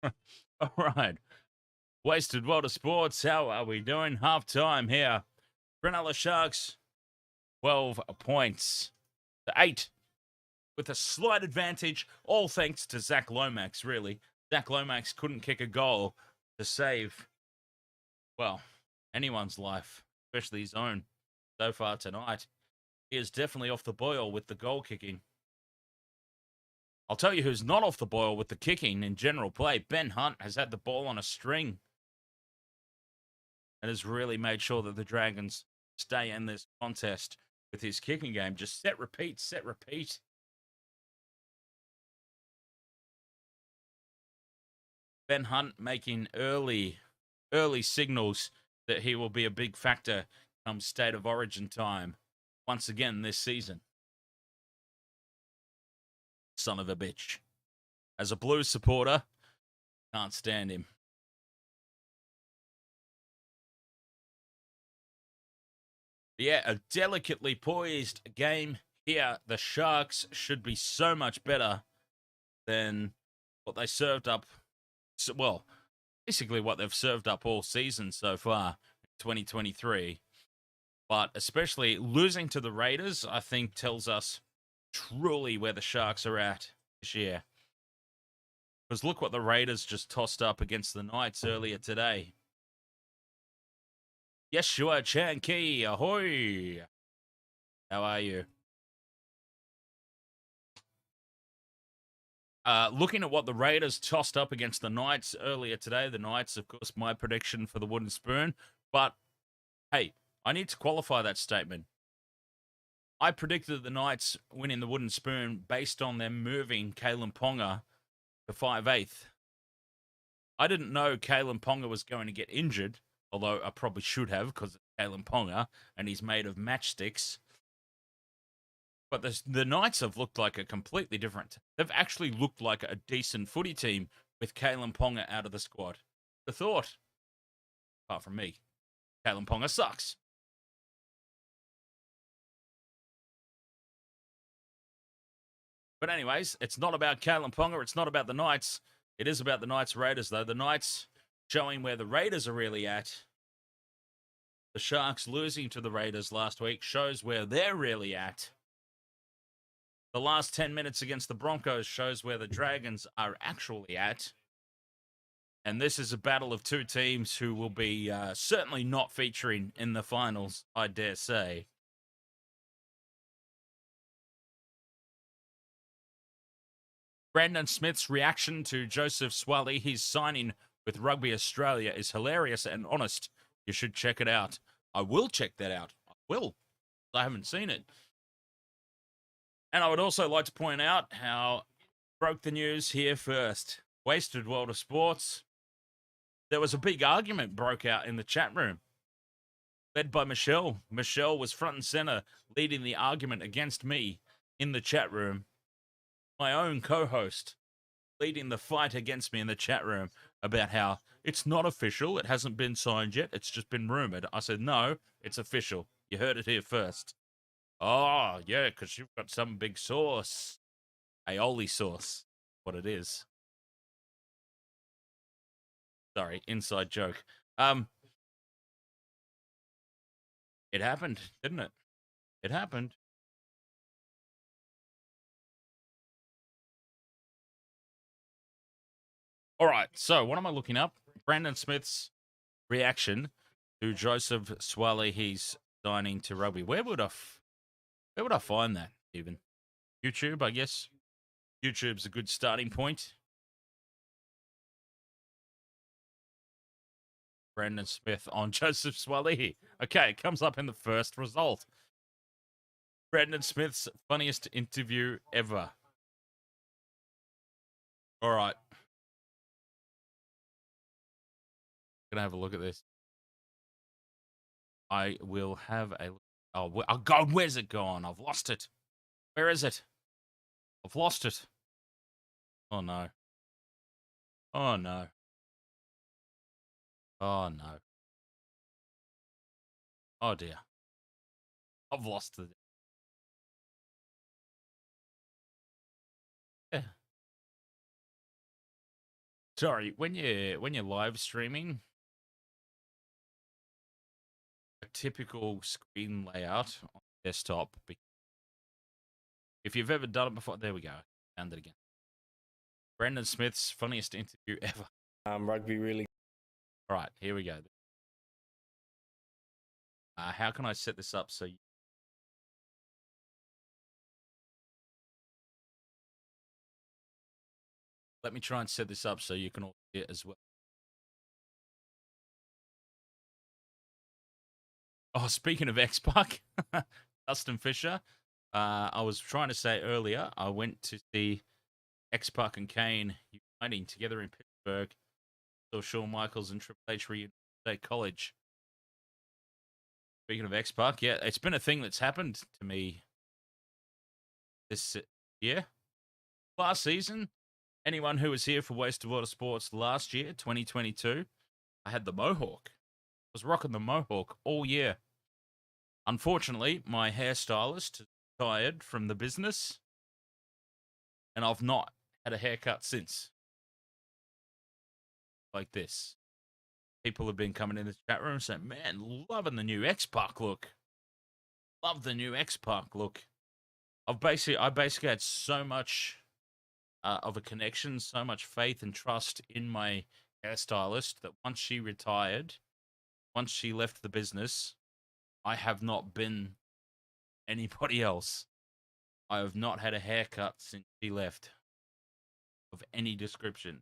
All right. Wasted World of Sports. How are we doing? Half time here. Cronulla Sharks, 12 points to 8 with a slight advantage, all thanks to Zach Lomax, really. Zach Lomax couldn't kick a goal to save, well, anyone's life, especially his own, so far tonight. He is definitely off the boil with the goal kicking. I'll tell you who's not off the boil with the kicking in general play. Ben Hunt has had the ball on a string and has really made sure that the Dragons stay in this contest with his kicking game. Just set, repeat, set, repeat. Ben Hunt making early signals that he will be a big factor come State of Origin time once again this season. Son of a bitch. As a Blues supporter, can't stand him. Yeah, a delicately poised game here. The Sharks should be so much better than what they served up. Well, basically what they've served up all season so far in 2023. But especially losing to the Raiders, I think, tells us truly where the Sharks are at this year. Because look what the Raiders just tossed up against the Knights earlier today. Yeshua Chanki, ahoy! How are you? Looking at what the Raiders tossed up against the Knights earlier today, the Knights, of course, my prediction for the wooden spoon. But, hey, I need to qualify that statement. I predicted the Knights winning the wooden spoon based on them moving Kalen Ponga to 5/8. I didn't know Kalen Ponga was going to get injured, although I probably should have because it's Kalen Ponga and he's made of matchsticks. But the Knights have looked like a completely different. They've actually looked like a decent footy team with Kalen Ponga out of the squad. The thought, apart from me, Kalen Ponga sucks. But anyways, it's not about Kalen Ponga. It's not about the Knights. It is about the Knights Raiders, though. The Knights showing where the Raiders are really at. The Sharks losing to the Raiders last week shows where they're really at. The last 10 minutes against the Broncos shows where the Dragons are actually at. And this is a battle of two teams who will be certainly not featuring in the finals, I dare say. Brandon Smith's reaction to Joseph Swally, his signing with Rugby Australia, is hilarious and honest. You should check it out. I will check that out. I will. I haven't seen it. And I would also like to point out how broke the news here first. Wasted World of Sports. There was a big argument broke out in the chat room, led by Michelle. Michelle was front and center, leading the argument against me in the chat room. My own co-host leading the fight against me in the chat room about how it's not official, it hasn't been signed yet, it's just been rumored. I said, no, it's official. You heard it here first. Oh, yeah, because you've got some big sauce. Aioli sauce, what it is. Sorry, inside joke. It happened, didn't it? It happened. All right, so what am I looking up? Brandon Smith's reaction to Joseph Swally. He's signing to Rugby. Where would I find that even? YouTube, I guess. YouTube's a good starting point. Brandon Smith on Joseph Swally. Okay, it comes up in the first result. Brandon Smith's funniest interview ever. All right. Gonna have a look at this. I will have a. Oh God, where's it gone? I've lost it. Where is it? I've lost it. Oh no. Oh no. Oh no. Oh dear. I've lost it. Yeah. Sorry, when you're live streaming, a typical screen layout on desktop. If you've ever done it before, there we go. Found it again. Brendan Smith's funniest interview ever. Rugby really. All right, here we go. How can I set this up so you... Let me try and set this up so you can all see it as well. Oh, speaking of X-Pac, Dustin Fisher, I was trying to say earlier, I went to see X-Pac and Kane uniting together in Pittsburgh. Saw Shawn Michaels and Triple H reunited at college. Speaking of X-Pac, yeah, it's been a thing that's happened to me this year. Last season, anyone who was here for Waste of Water Sports last year, 2022, I had the Mohawk. I was rocking the Mohawk all year. Unfortunately, my hairstylist retired from the business, and I've not had a haircut since. Like this. People have been coming in the chat room saying, man, loving the new X-Pac look. Love the new X-Pac look. I basically had so much of a connection, so much faith and trust in my hairstylist that once she retired, once she left the business, I have not been anybody else. I have not had a haircut since she left of any description.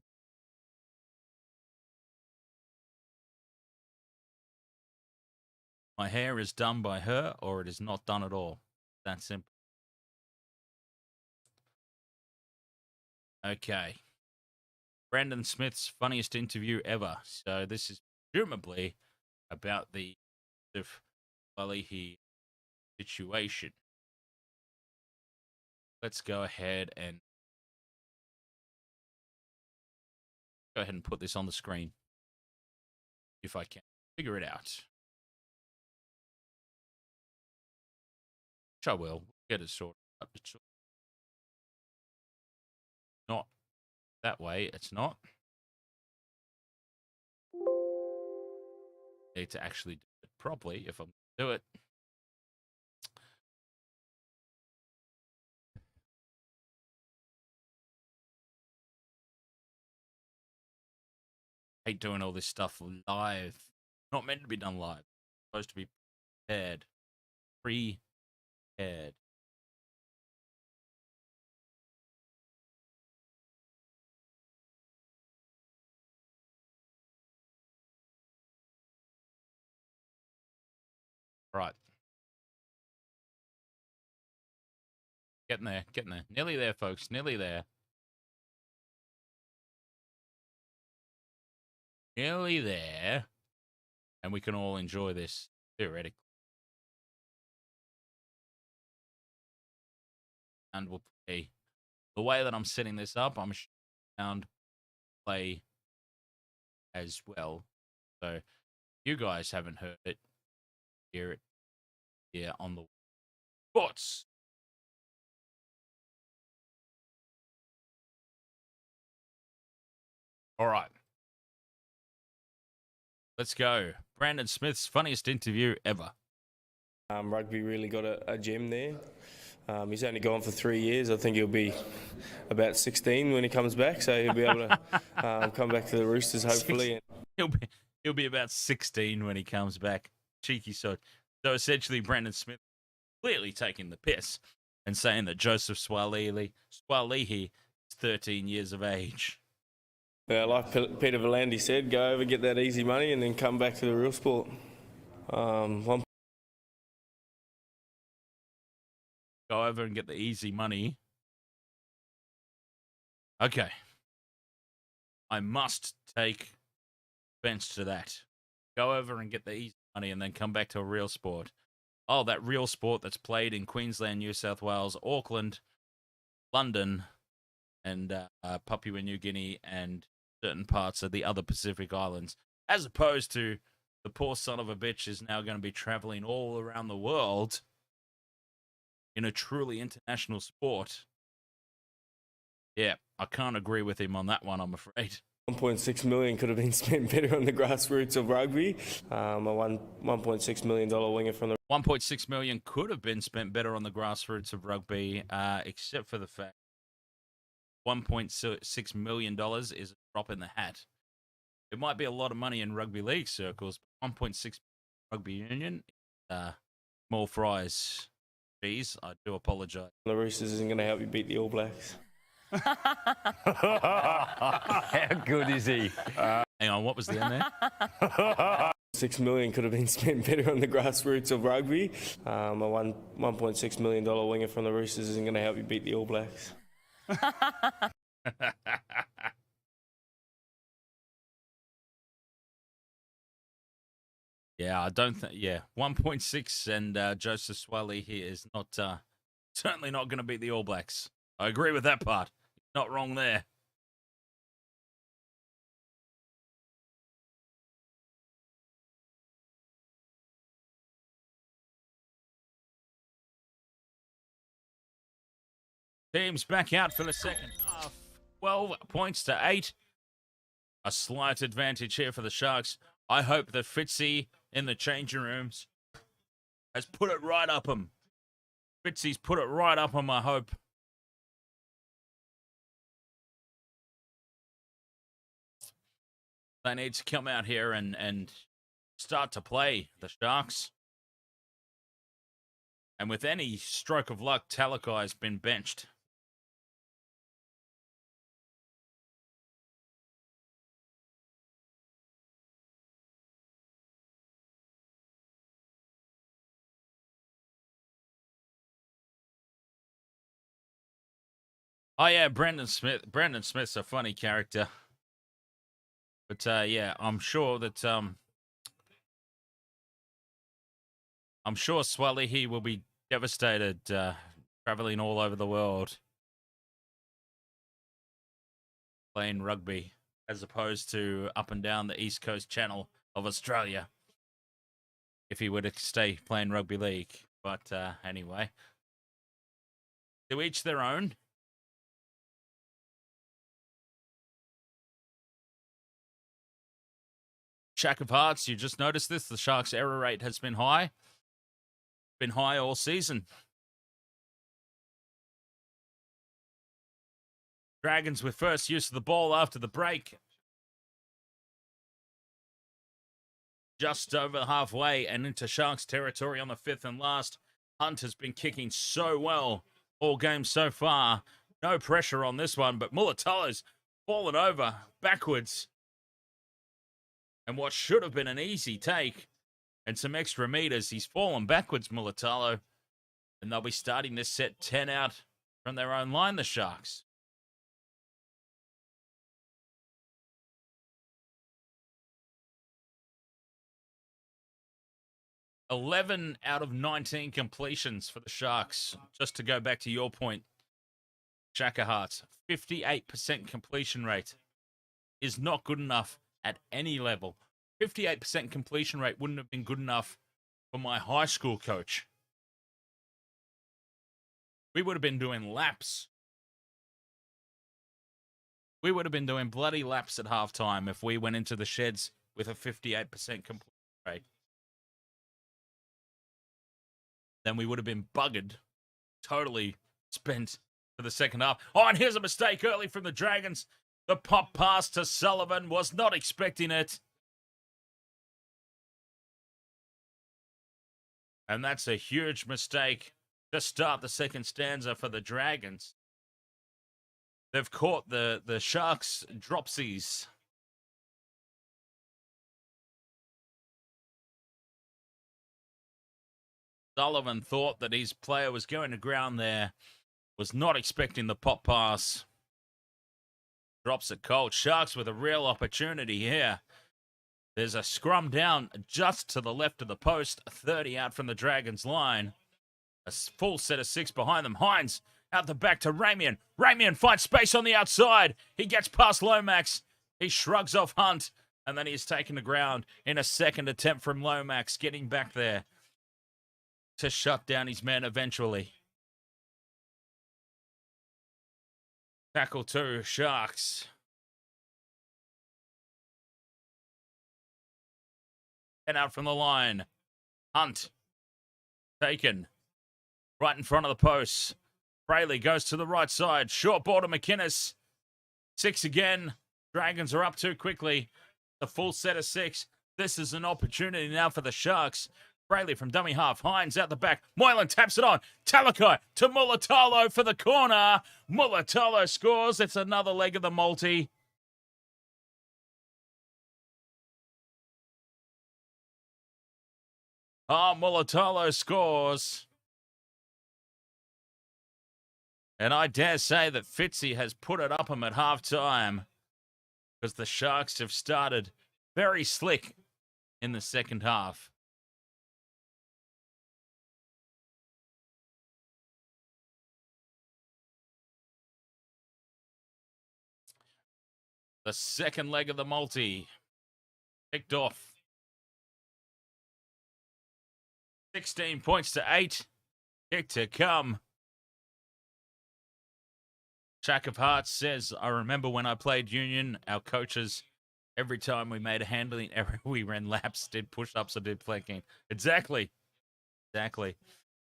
My hair is done by her or it is not done at all. That simple. Okay. Brandon Smith's funniest interview ever. So this is presumably about the Walehi situation. Let's go ahead and put this on the screen. If I can figure it out. Which I will. Get it sorted out. Not that way. It's not. Need to actually do it properly if I'm going to do it. I hate doing all this stuff live. Not meant to be done live. It's supposed to be prepared. Prepared. Right. Getting there. Nearly there, folks. Nearly there. Nearly there. And we can all enjoy this, theoretically. And we'll play. The way that I'm setting this up, I'm sound play as well. So if you guys haven't heard it, hear it here on the Sports. All right. Let's go. Brandon Smith's funniest interview ever. Rugby really got a gem there. He's only gone for 3 years. I think he'll be about 16 when he comes back, so he'll be able to come back to the Roosters hopefully. He'll be about 16 when he comes back. Cheeky sod. So essentially, Brandon Smith clearly taking the piss and saying that Joseph Swalihi is 13 years of age. Yeah, like Peter V'landys said, go over, get that easy money, and then come back to the real sport. Go over and get the easy money. Okay. I must take offense to that. Go over and get the easy money and then come back to a real sport. Oh, that real sport that's played in Queensland, New South Wales, Auckland, London, and Papua New Guinea, and certain parts of the other Pacific Islands, as opposed to the poor son of a bitch is now going to be traveling all around the world in a truly international sport. Yeah, I can't agree with him on that one, I'm afraid. 1.6 million could have been spent better on the grassroots of rugby. A $1.6 million winger from the 1.6 million could have been spent better on the grassroots of rugby, except for the fact $1.6 million is a drop in the hat. It might be a lot of money in rugby league circles, but 1.6 rugby union, small fries. Jeez, I do apologise. The Roosters isn't going to help you beat the All Blacks. How good is he? Hang on, what was the end there? 6 million could have been spent better on the grassroots of rugby. A $1.6 million winger from the Roosters isn't going to help you beat the All Blacks. Yeah, I don't think. Yeah, 1.6 and Joseph Swally here is not certainly not going to beat the All Blacks. I agree with that part. Not wrong there. Teams back out for the second half. 12 points to 8. A slight advantage here for the Sharks. I hope that Fitzy in the changing rooms has put it right up him. Fitzy's put it right up him, I hope. They need to come out here and start to play, the Sharks. And with any stroke of luck, Talakai's been benched. Oh, yeah, Brandon Smith. Brandon Smith's a funny character. But, yeah, I'm sure that... I'm sure Swally, he will be devastated traveling all over the world playing rugby as opposed to up and down the East Coast Channel of Australia if he were to stay playing rugby league. But anyway, to each their own. Shack of Hearts, you just noticed this. The Sharks' error rate has been high. Been high all season. Dragons with first use of the ball after the break. Just over halfway and into Sharks territory on the 5th and last. Hunt has been kicking so well all game so far. No pressure on this one, but Mulatalo's fallen over backwards. And what should have been an easy take and some extra meters, he's fallen backwards, Mulatalo. And they'll be starting this set 10 out from their own line, the Sharks. $11 out of 19 completions for the Sharks. Just to go back to your point, Shaka Hearts, 58% completion rate is not good enough at any level. 58% completion rate wouldn't have been good enough for my high school coach. We would have been doing laps. We would have been doing bloody laps at halftime if we went into the sheds with a 58% completion rate. Then we would have been buggered, totally spent for the second half. Oh, and here's a mistake early from the Dragons. The pop pass to Sullivan, was not expecting it. And that's a huge mistake to start the second stanza for the Dragons. They've caught the Sharks dropsies. Sullivan thought that his player was going to ground there. Was not expecting the pop pass. Drops it cold. Sharks with a real opportunity here. There's a scrum down just to the left of the post. 30 out from the Dragons line. A full set of 6 behind them. Hynes out the back to Ramian. Ramian finds space on the outside. He gets past Lomax. He shrugs off Hunt. And then he's taken the ground in a second attempt from Lomax. Getting back there to shut down his men eventually. Tackle 2, Sharks. Sent out from the line. Hunt. Taken. Right in front of the post. Brayley goes to the right side. Short ball to McInnes. 6 again. Dragons are up too quickly. The full set of 6. This is an opportunity now for the Sharks. Brayley from dummy half. Hynes out the back. Moylan taps it on. Talakai to Mulatalo for the corner. Mulatalo scores. It's another leg of the multi. Oh, Mulatalo scores. And I dare say that Fitzy has put it up him at halftime because the Sharks have started very slick in the second half. The second leg of the multi kicked off. 16 points to 8. Kick to come. Shack of Hearts says, I remember when I played Union, our coaches, every time we made a handling error, we ran laps, did push-ups, or did planking. Exactly.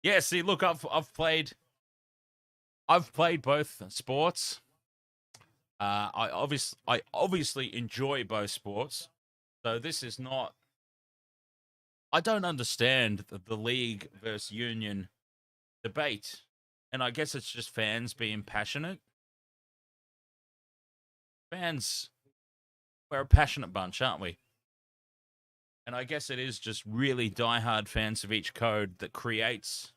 Yeah, see, look, I've played both sports. I obviously enjoy both sports. So this is not. I don't understand the league versus union debate, and I guess it's just fans being passionate. Fans, we're a passionate bunch, aren't we? And I guess it is just really diehard fans of each code that creates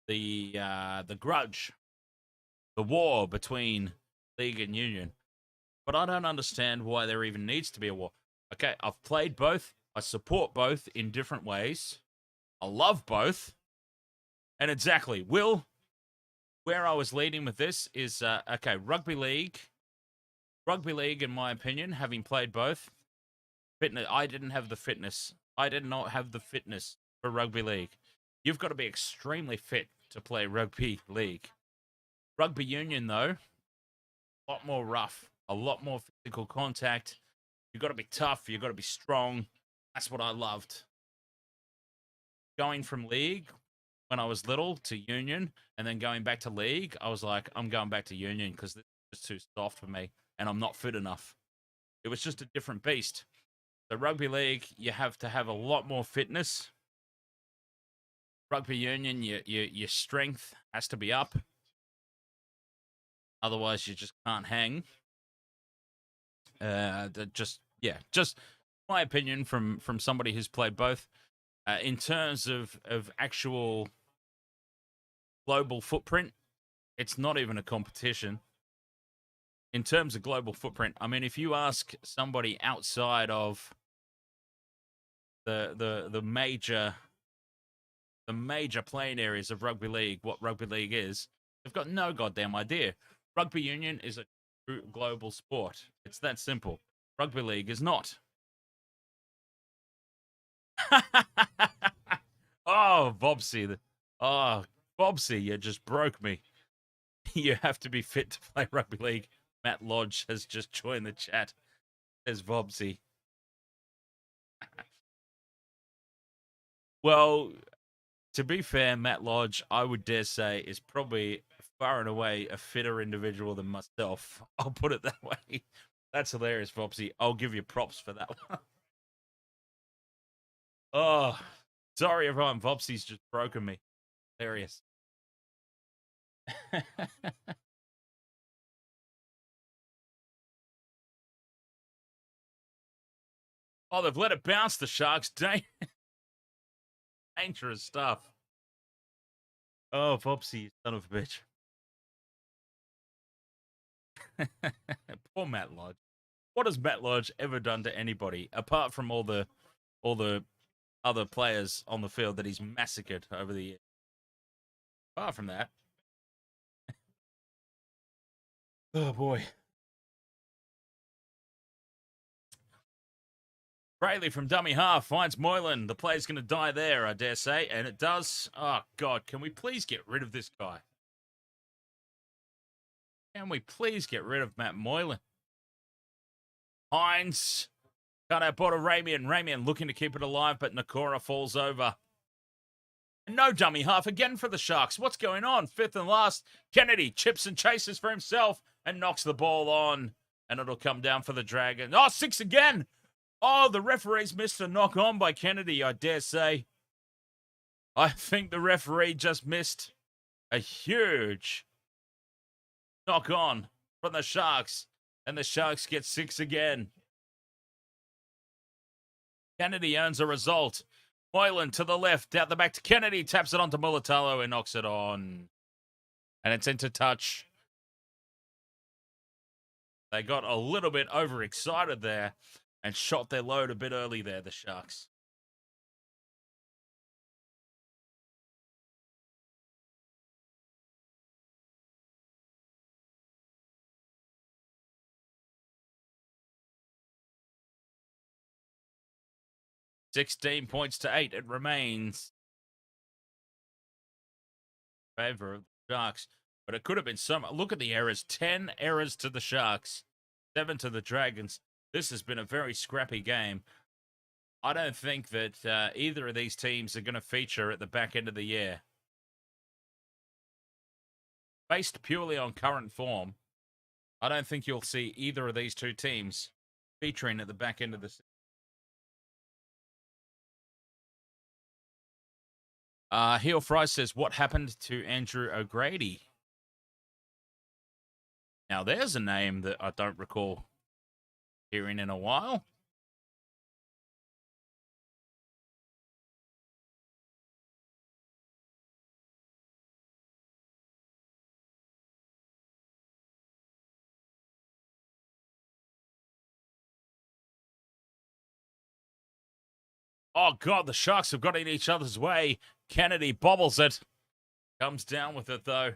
the grudge, the war between league and union. But I don't understand why there even needs to be a war. Okay, I've played both. I support both in different ways. I love both. And exactly, Will, where I was leading with this is, okay, Rugby League. Rugby League, in my opinion, having played both, fitness. I didn't have the fitness. I did not have the fitness for Rugby League. You've got to be extremely fit to play Rugby League. Rugby Union, though, a lot more rough, a lot more physical contact. You've got to be tough. You've got to be strong. That's what I loved. Going from league when I was little to union and then going back to league, I was like, I'm going back to union because this is too soft for me and I'm not fit enough. It was just a different beast. The rugby league, you have to have a lot more fitness. Rugby union, your strength has to be up. Otherwise, you just can't hang. Just my opinion from somebody who's played both. In terms of actual global footprint, it's not even a competition. In terms of global footprint, I mean, if you ask somebody outside of the major playing areas of rugby league, what rugby league is, they've got no goddamn idea. Rugby union is a true global sport. It's that simple. Rugby league is not. Oh, Bobsy. Oh, Bobsy, you just broke me. You have to be fit to play rugby league. Matt Lodge has just joined the chat. There's Bobsy. Well, to be fair, Matt Lodge, I would dare say, is probably far and away a fitter individual than myself. I'll put it that way. That's hilarious, Bobsy. I'll give you props for that one. Oh, sorry, everyone. Bobsy's just broken me. Hilarious. Oh, they've let it bounce, the Sharks. Dangerous stuff. Oh, Bobsy, son of a bitch. Poor Matt Lodge. What has Matt Lodge ever done to anybody, apart from all the other players on the field that he's massacred over the years? Apart from that. Oh, boy. Brayley from dummy half finds Moylan. The play's going to die there, I dare say. And it does. Oh, God. Can we please get rid of this guy? Can we please get rid of Matt Moylan? Hynes Cut out ball to Ramian. Ramian looking to keep it alive, but Kogarah falls over. And no dummy half again for the Sharks. What's going on? Fifth and last. Kennedy chips and chases for himself and knocks the ball on. And it'll come down for the Dragons. Oh, 6 again. Oh, the referee's missed a knock on by Kennedy, I dare say. I think the referee just missed a huge knock on from the Sharks. And the Sharks get 6 again. Kennedy earns a result. Moylan to the left, out the back to Kennedy, taps it onto Mulatalo and knocks it on. And it's into touch. They got a little bit overexcited there and shot their load a bit early there, the Sharks. $16 points to 8. It remains in favor of the Sharks. But it could have been so much. Look at the errors. 10 errors to the Sharks. 7 to the Dragons. This has been a very scrappy game. I don't think that either of these teams are going to feature at the back end of the year. Based purely on current form, I don't think you'll see either of these two teams featuring at the back end of the season. Heel Fry says, what happened to Andrew O'Grady? Now, there's a name that I don't recall hearing in a while. Oh, God, the Sharks have got in each other's way. Kennedy bobbles it. Comes down with it, though.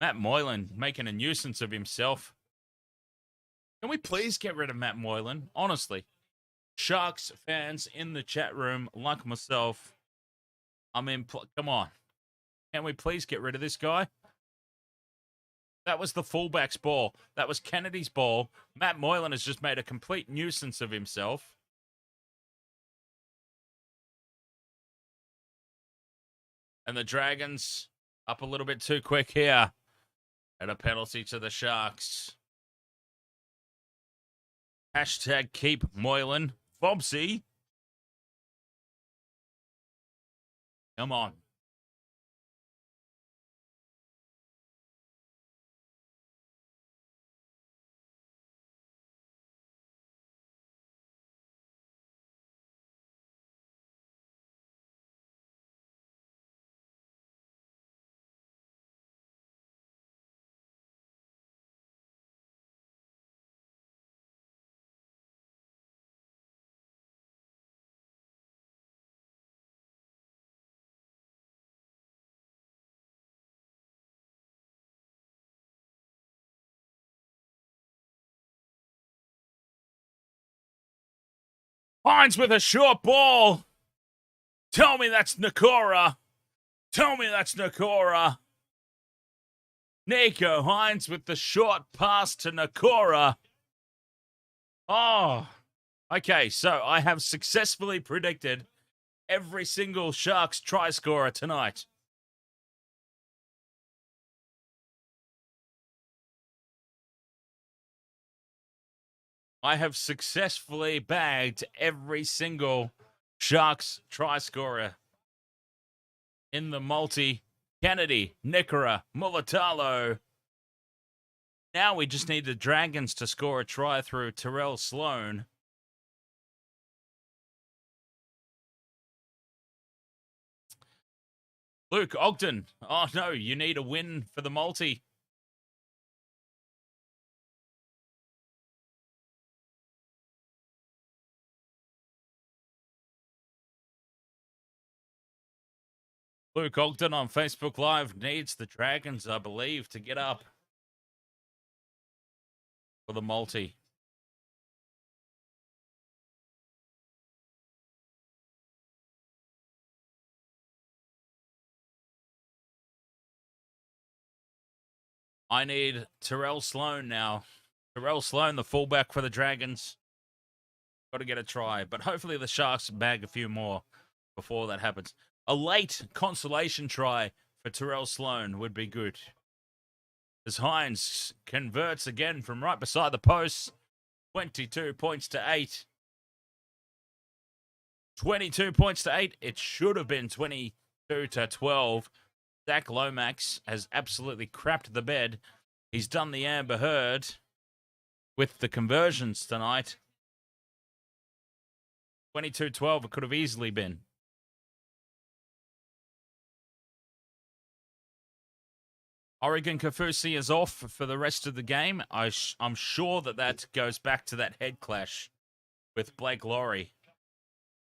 Matt Moylan making a nuisance of himself. Can we please get rid of Matt Moylan? Honestly. Sharks fans in the chat room, like myself. I mean, come on. Can we please get rid of this guy? That was the fullback's ball. That was Kennedy's ball. Matt Moylan has just made a complete nuisance of himself. And the Dragons up a little bit too quick here. And a penalty to the Sharks. Hashtag keep Moylan. Fobsy. Come on. Hynes with a short ball. Tell me that's Kogarah. Tell me that's Kogarah. Nicho Hynes with the short pass to Kogarah. Oh, okay. So I have successfully predicted every single Sharks try scorer tonight. I have successfully bagged every single Sharks try scorer in the multi. Kennedy, Kogarah, Mulatalo. Now we just need the Dragons to score a try through Terrell Sloan. Luke Ogden. Oh no, you need a win for the multi. Luke Ogden on Facebook Live needs the Dragons, I believe, to get up for the multi. I need Terrell Sloan now. Terrell Sloan, the fullback for the Dragons. Got to get a try. But hopefully the Sharks bag a few more before that happens. A late consolation try for Terrell Sloan would be good. As Hynes converts again from right beside the post. 22 points to 8. 22 points to 8. It should have been 22 to 12. Zach Lomax has absolutely crapped the bed. He's done the Amber Heard with the conversions tonight. 22-12, it could have easily been. Oregon Kaufusi is off for the rest of the game. I'm sure that goes back to that head clash with Blake Laurie.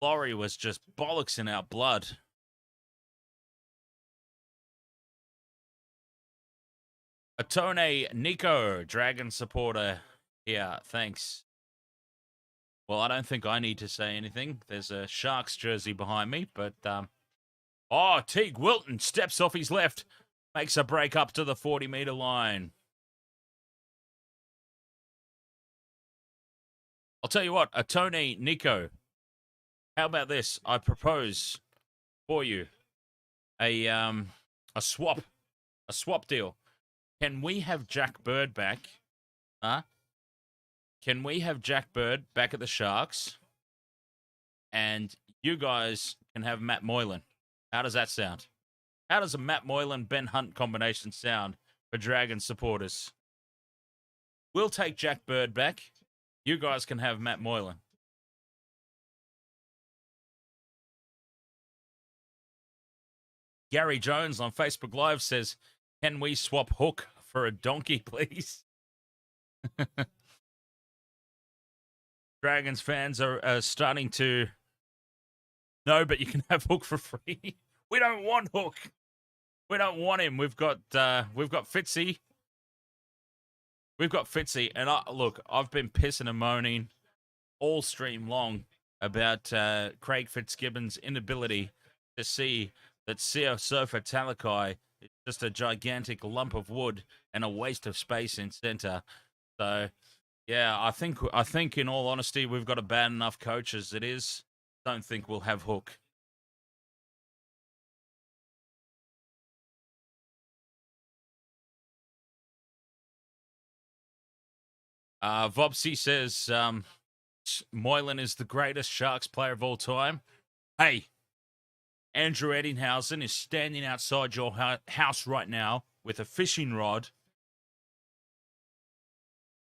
Laurie was just bollocks in our blood. Atone Nicho, Dragon supporter here. Thanks. Well, I don't think I need to say anything. There's a Sharks jersey behind me, but Teague Wilton steps off his left. Makes a break up to the 40-meter line. I'll tell you what, Atone Nicho. How about this? I propose for you a swap deal. Can we have Jack Bird back? Huh? Can we have Jack Bird back at the Sharks? And you guys can have Matt Moylan. How does that sound? How does a Matt Moylan-Ben Hunt combination sound for Dragon supporters? We'll take Jack Bird back. You guys can have Matt Moylan. Gary Jones on Facebook Live says, can we swap Hook for a donkey, please? Dragons fans are starting to... No, but you can have Hook for free. We don't want Hook. We don't want him. We've got Fitzy. We've got Fitzy. And look, I've been pissing and moaning all stream long about Craig Fitzgibbon's inability to see that Sofa Talakai is just a gigantic lump of wood and a waste of space in center. So, yeah, I think in all honesty, we've got a bad enough coach as it is. Don't think we'll have Hook. Vobsy says Moylan is the greatest Sharks player of all time. Hey, Andrew Eddinghausen is standing outside your house right now with a fishing rod,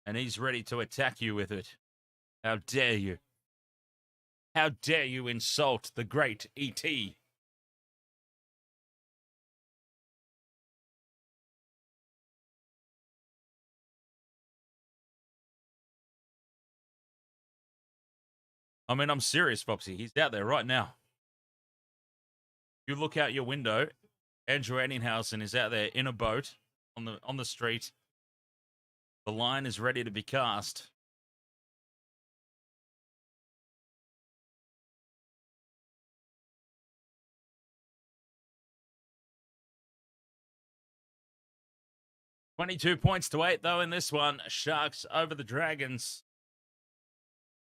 and he's ready to attack you with it. How dare you? How dare you insult the great E.T.? I mean, I'm serious, Foxy. He's out there right now. You look out your window, Andrew Eddinghausen is out there in a boat on the street. The line is ready to be cast. $22 points to 8, though, in this one. Sharks over the Dragons.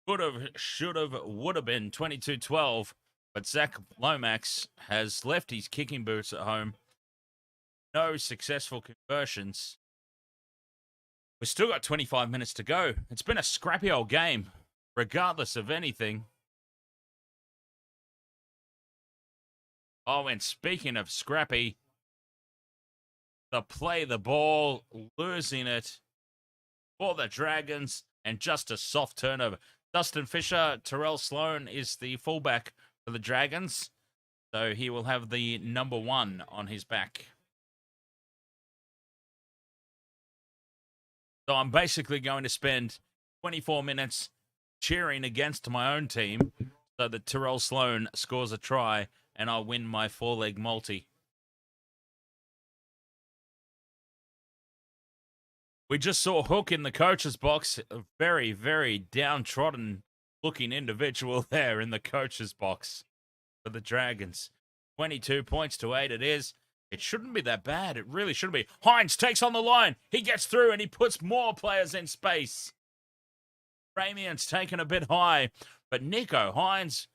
Could have, should have, would have been 22-12. But Zach Lomax has left his kicking boots at home. No successful conversions. We've still got 25 minutes to go. It's been a scrappy old game, regardless of anything. Oh, and speaking of scrappy, to play the ball, losing it for the Dragons, and just a soft turnover. Dustin Fisher, Terrell Sloan is the fullback for the Dragons, so he will have the number 1 on his back. So I'm basically going to spend 24 minutes cheering against my own team so that Terrell Sloan scores a try and I'll win my 4-leg multi. We just saw Hook in the coach's box. A very, very downtrodden looking individual there in the coach's box for the Dragons. 22 points to 8 it is. It shouldn't be that bad. It really shouldn't be. Hynes takes on the line. He gets through and he puts more players in space. Ramian's taken a bit high, but Nicho Hynes,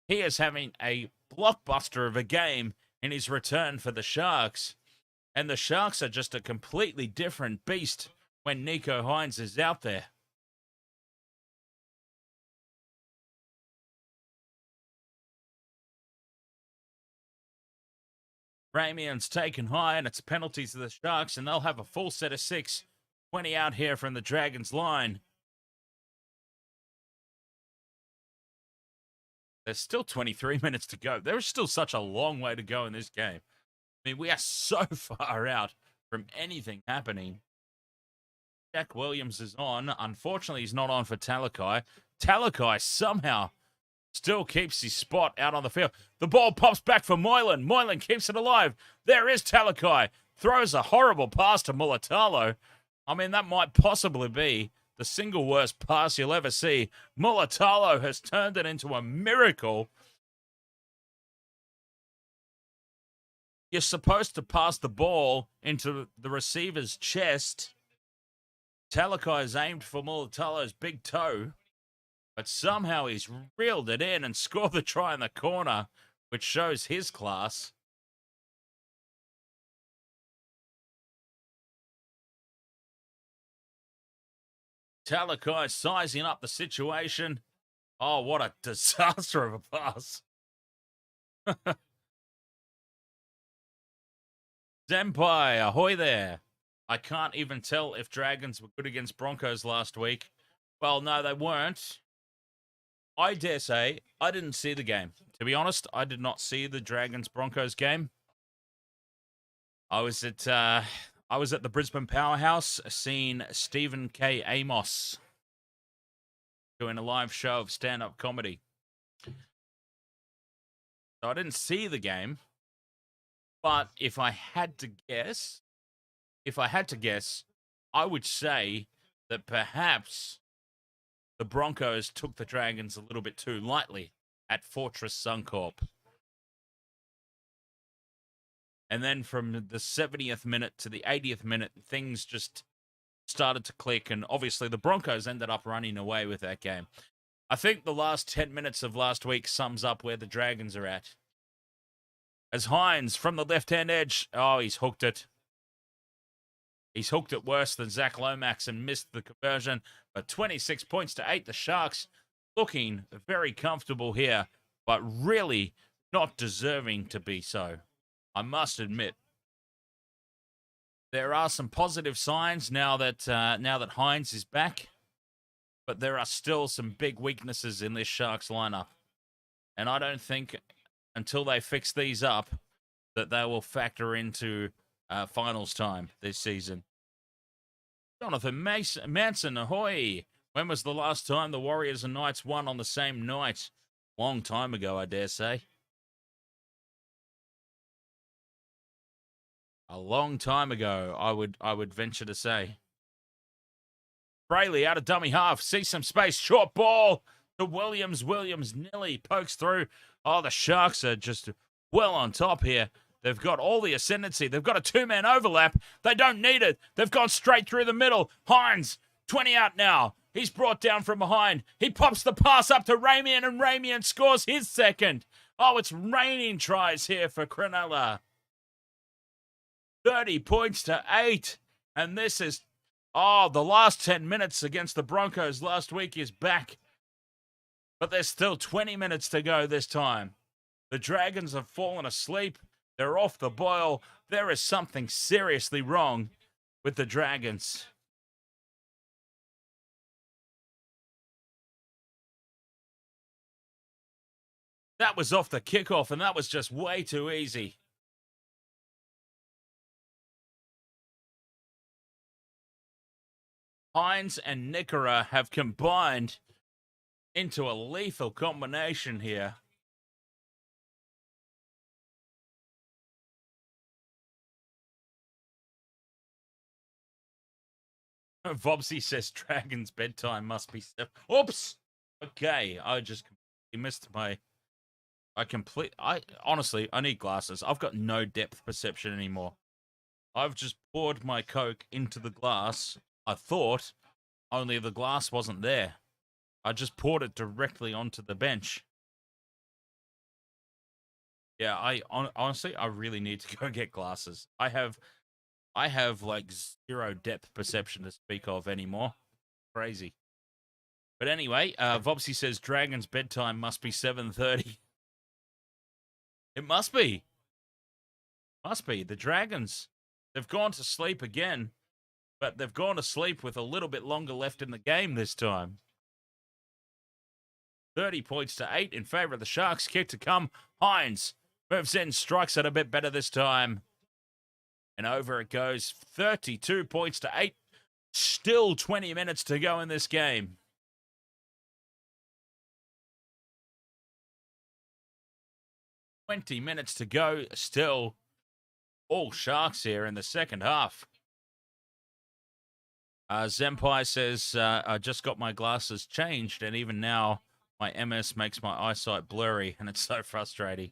he is having a blockbuster of a game in his return for the Sharks. And the Sharks are just a completely different beast when Nicho Hynes is out there. Ramian's taken high, and it's penalties to the Sharks, and they'll have a full set of 6. 20 out here from the Dragons line. There's still 23 minutes to go. There is still such a long way to go in this game. I mean, we are so far out from anything happening. Jack Williams is on. Unfortunately, he's not on for Talakai. Talakai somehow still keeps his spot out on the field. The ball pops back for Moylan. Moylan keeps it alive. There is Talakai. Throws a horrible pass to Mulatalo. I mean, that might possibly be the single worst pass you'll ever see. Mulatalo has turned it into a miracle. You're supposed to pass the ball into the receiver's chest. Talakai is aimed for Mulatalo's big toe, but somehow he's reeled it in and scored the try in the corner, which shows his class. Talakai sizing up the situation. Oh, what a disaster of a pass. Zempai, ahoy there. I can't even tell if Dragons were good against Broncos last week. Well, no, they weren't. I dare say I didn't see the game. To be honest, I did not see the Dragons-Broncos game. I was at the Brisbane Powerhouse seeing Stephen K. Amos doing a live show of stand-up comedy. So I didn't see the game. But if I had to guess, I would say that perhaps the Broncos took the Dragons a little bit too lightly at Fortress Suncorp. And then from the 70th minute to the 80th minute, things just started to click. And obviously the Broncos ended up running away with that game. I think the last 10 minutes of last week sums up where the Dragons are at. As Hynes from the left-hand edge, oh, he's hooked it. He's hooked it worse than Zach Lomax and missed the conversion. But 26 points to 8, the Sharks looking very comfortable here, but really not deserving to be so, I must admit. There are some positive signs now that Hynes is back, but there are still some big weaknesses in this Sharks lineup. And I don't think until they fix these up that they will factor into finals time this season. Jonathan Manson, ahoy! When was the last time the Warriors and Knights won on the same night? Long time ago, I dare say. A long time ago, I would venture to say. Brayley out of dummy half, see some space, short ball to Williams. Williams nearly pokes through. Oh, the Sharks are just well on top here. They've got all the ascendancy. They've got a two-man overlap. They don't need it. They've gone straight through the middle. Hynes, 20 out now. He's brought down from behind. He pops the pass up to Ramian, and Ramian scores his second. Oh, it's raining tries here for Cronulla. 30 points to 8. And this is, the last 10 minutes against the Broncos last week is back. But there's still 20 minutes to go this time. The Dragons have fallen asleep. They're off the boil. There is something seriously wrong with the Dragons. That was off the kickoff, and that was just way too easy. Hynes and Kogarah have combined into a lethal combination here. Vobsy says Dragon's bedtime must be 7. Oops! Okay, I just missed my... honestly, I need glasses. I've got no depth perception anymore. I've just poured my Coke into the glass. I thought, only the glass wasn't there. I just poured it directly onto the bench. Yeah, honestly, I really need to go get glasses. I have like zero depth perception to speak of anymore. Crazy. But anyway, Vopsy says Dragons bedtime must be 7:30. It must be. Must be. The Dragons, they've gone to sleep again, but they've gone to sleep with a little bit longer left in the game this time. 30 points to 8 in favour of the Sharks. Kick to come. Hynes moves in, strikes it a bit better this time. And over it goes. 32 points to 8. Still 20 minutes to go in this game. Minutes to go. Still all Sharks here in the second half. Zempai says, I just got my glasses changed, and even now my MS makes my eyesight blurry, and it's so frustrating.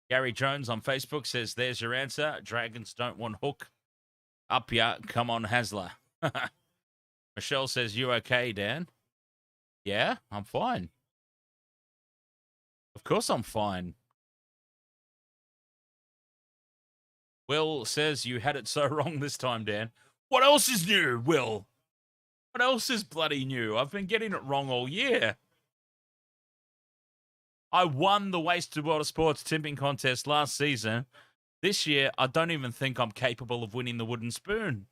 Gary Jones on Facebook says, there's your answer. Dragons don't want Hook. Up ya, come on, Hasler. Michelle says, you okay, Dan? Yeah, I'm fine. Of course I'm fine. Will says, you had it so wrong this time, Dan. What else is new, Will? What else is bloody new? I've been getting it wrong all year. I won the Wasted World of Sports tipping contest last season. This year, I don't even think I'm capable of winning the wooden spoon.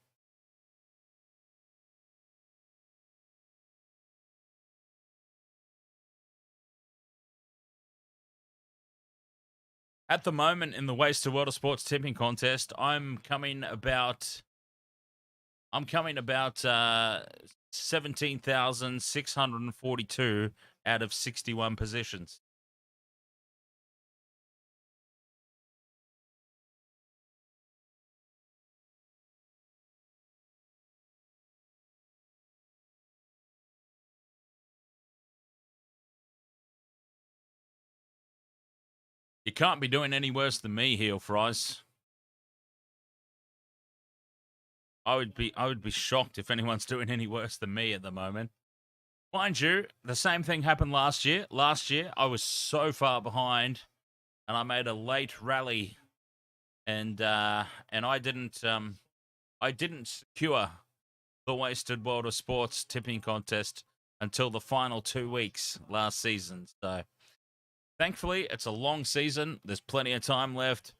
At the moment in the Wasted World of Sports tipping contest, I'm coming about 17,642 out of 61 positions. You can't be doing any worse than me, Heel Fries. I would be shocked if anyone's doing any worse than me at the moment. Mind you, the same thing happened last year. Last year, I was so far behind, and I made a late rally, and I didn't secure the Wasted World of Sports tipping contest until the final 2 weeks last season. So, thankfully, it's a long season. There's plenty of time left.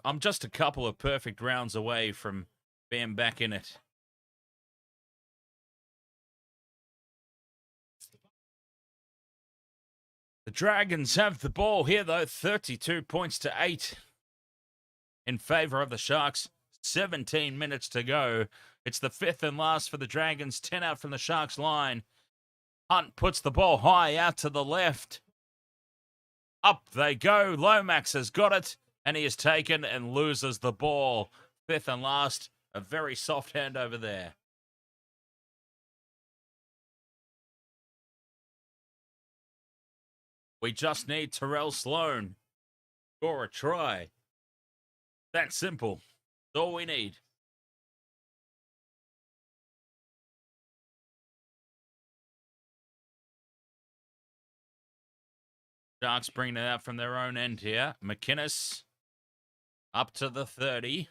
I'm just a couple of perfect rounds away from being back in it. The Dragons have the ball here, though. 32 points to 8 in favour of the Sharks. 17 minutes to go. It's the fifth and last for the Dragons. 10 out from the Sharks line. Hunt puts the ball high out to the left. Up they go. Lomax has got it, and he is taken and loses the ball. Fifth and last. A very soft handover there. We just need Terrell Sloan. Score a try. That simple. That's all we need. Sharks bringing it out from their own end here. McInnes up to the 30.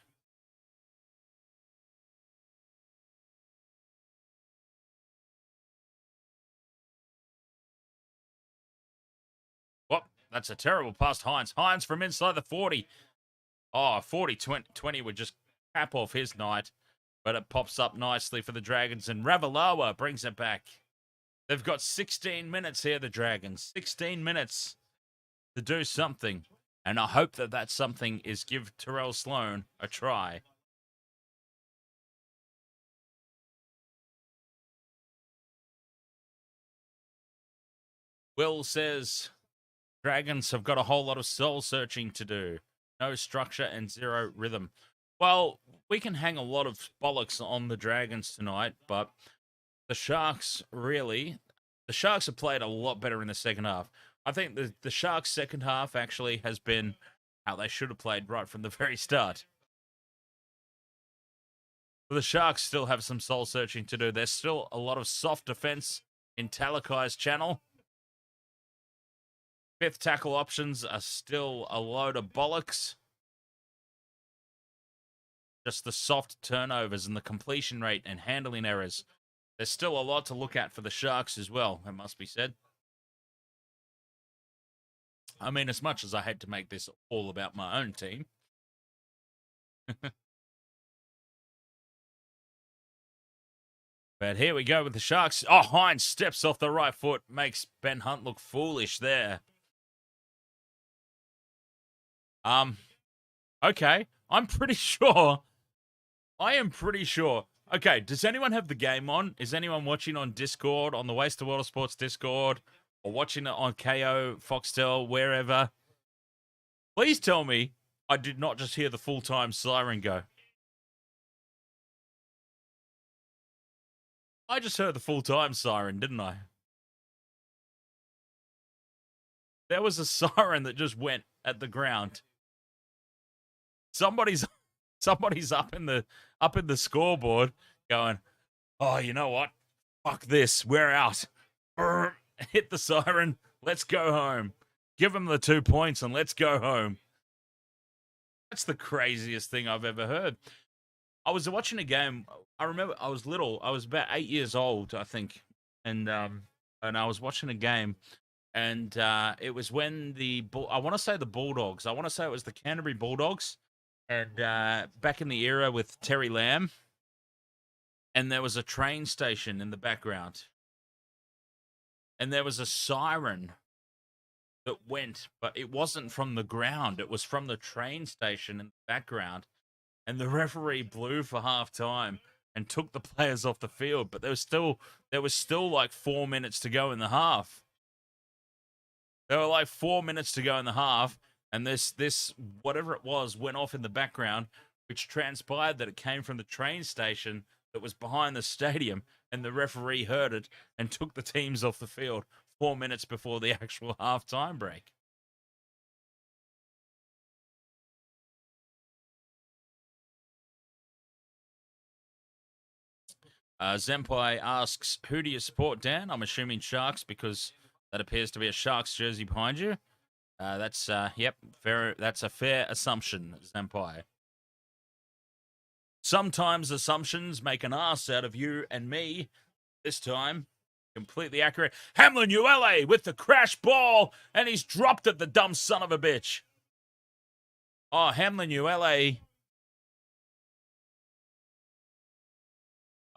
Whoop, that's a terrible pass to Hynes. Hynes from inside the 40. Oh, 40-20 would just cap off his night. But it pops up nicely for the Dragons, and Ravalawa brings it back. They've got 16 minutes here, the Dragons. 16 minutes to do something. And I hope that that something is give Terrell Sloan a try. Will says, Dragons have got a whole lot of soul searching to do. No structure and zero rhythm. Well, we can hang a lot of bollocks on the Dragons tonight, but the Sharks have played a lot better in the second half. I think the Sharks' second half actually has been how they should have played right from the very start. The Sharks still have some soul searching to do. There's still a lot of soft defense in Talakai's channel. Fifth tackle options are still a load of bollocks. Just the soft turnovers and the completion rate and handling errors. There's still a lot to look at for the Sharks as well, it must be said. I mean, as much as I hate to make this all about my own team. But here we go with the Sharks. Oh, Hynes steps off the right foot. Makes Ben Hunt look foolish there. Okay. I'm pretty sure. I am pretty sure. Okay, does anyone have the game on? Is anyone watching on Discord, on the Waste of World of Sports Discord, or watching it on KO, Foxtel, wherever? Please tell me I did not just hear the full-time siren go. I just heard the full-time siren, didn't I? There was a siren that just went at the ground. Somebody's up in the scoreboard going, "Oh, you know what? Fuck this. We're out." Hit the siren. Let's go home. Give them the 2 points and let's go home. That's the craziest thing I've ever heard. I was watching a game. I remember I was little. I was about 8 years old, I think, and I was watching a game, and it was when I want to say the Bulldogs. I want to say it was the Canterbury Bulldogs, and back in the era with Terry Lamb, and there was a train station in the background, and there was a siren that went, but it wasn't from the ground. It was from the train station in the background. And the referee blew for half time and took the players off the field. But there was still like 4 minutes to go in the half. There were like 4 minutes to go in the half. And this whatever it was went off in the background, which transpired that it came from the train station that was behind the stadium. And the referee heard it and took the teams off the field 4 minutes before the actual half-time break. Zempai asks, who do you support, Dan? I'm assuming Sharks because that appears to be a Sharks jersey behind you. That's a fair assumption, Zempai. Sometimes assumptions make an ass out of you and me. This time, completely accurate. Hamlin Uele with the crash ball, and he's dropped it, the dumb son of a bitch. Oh, Hamlin Uele.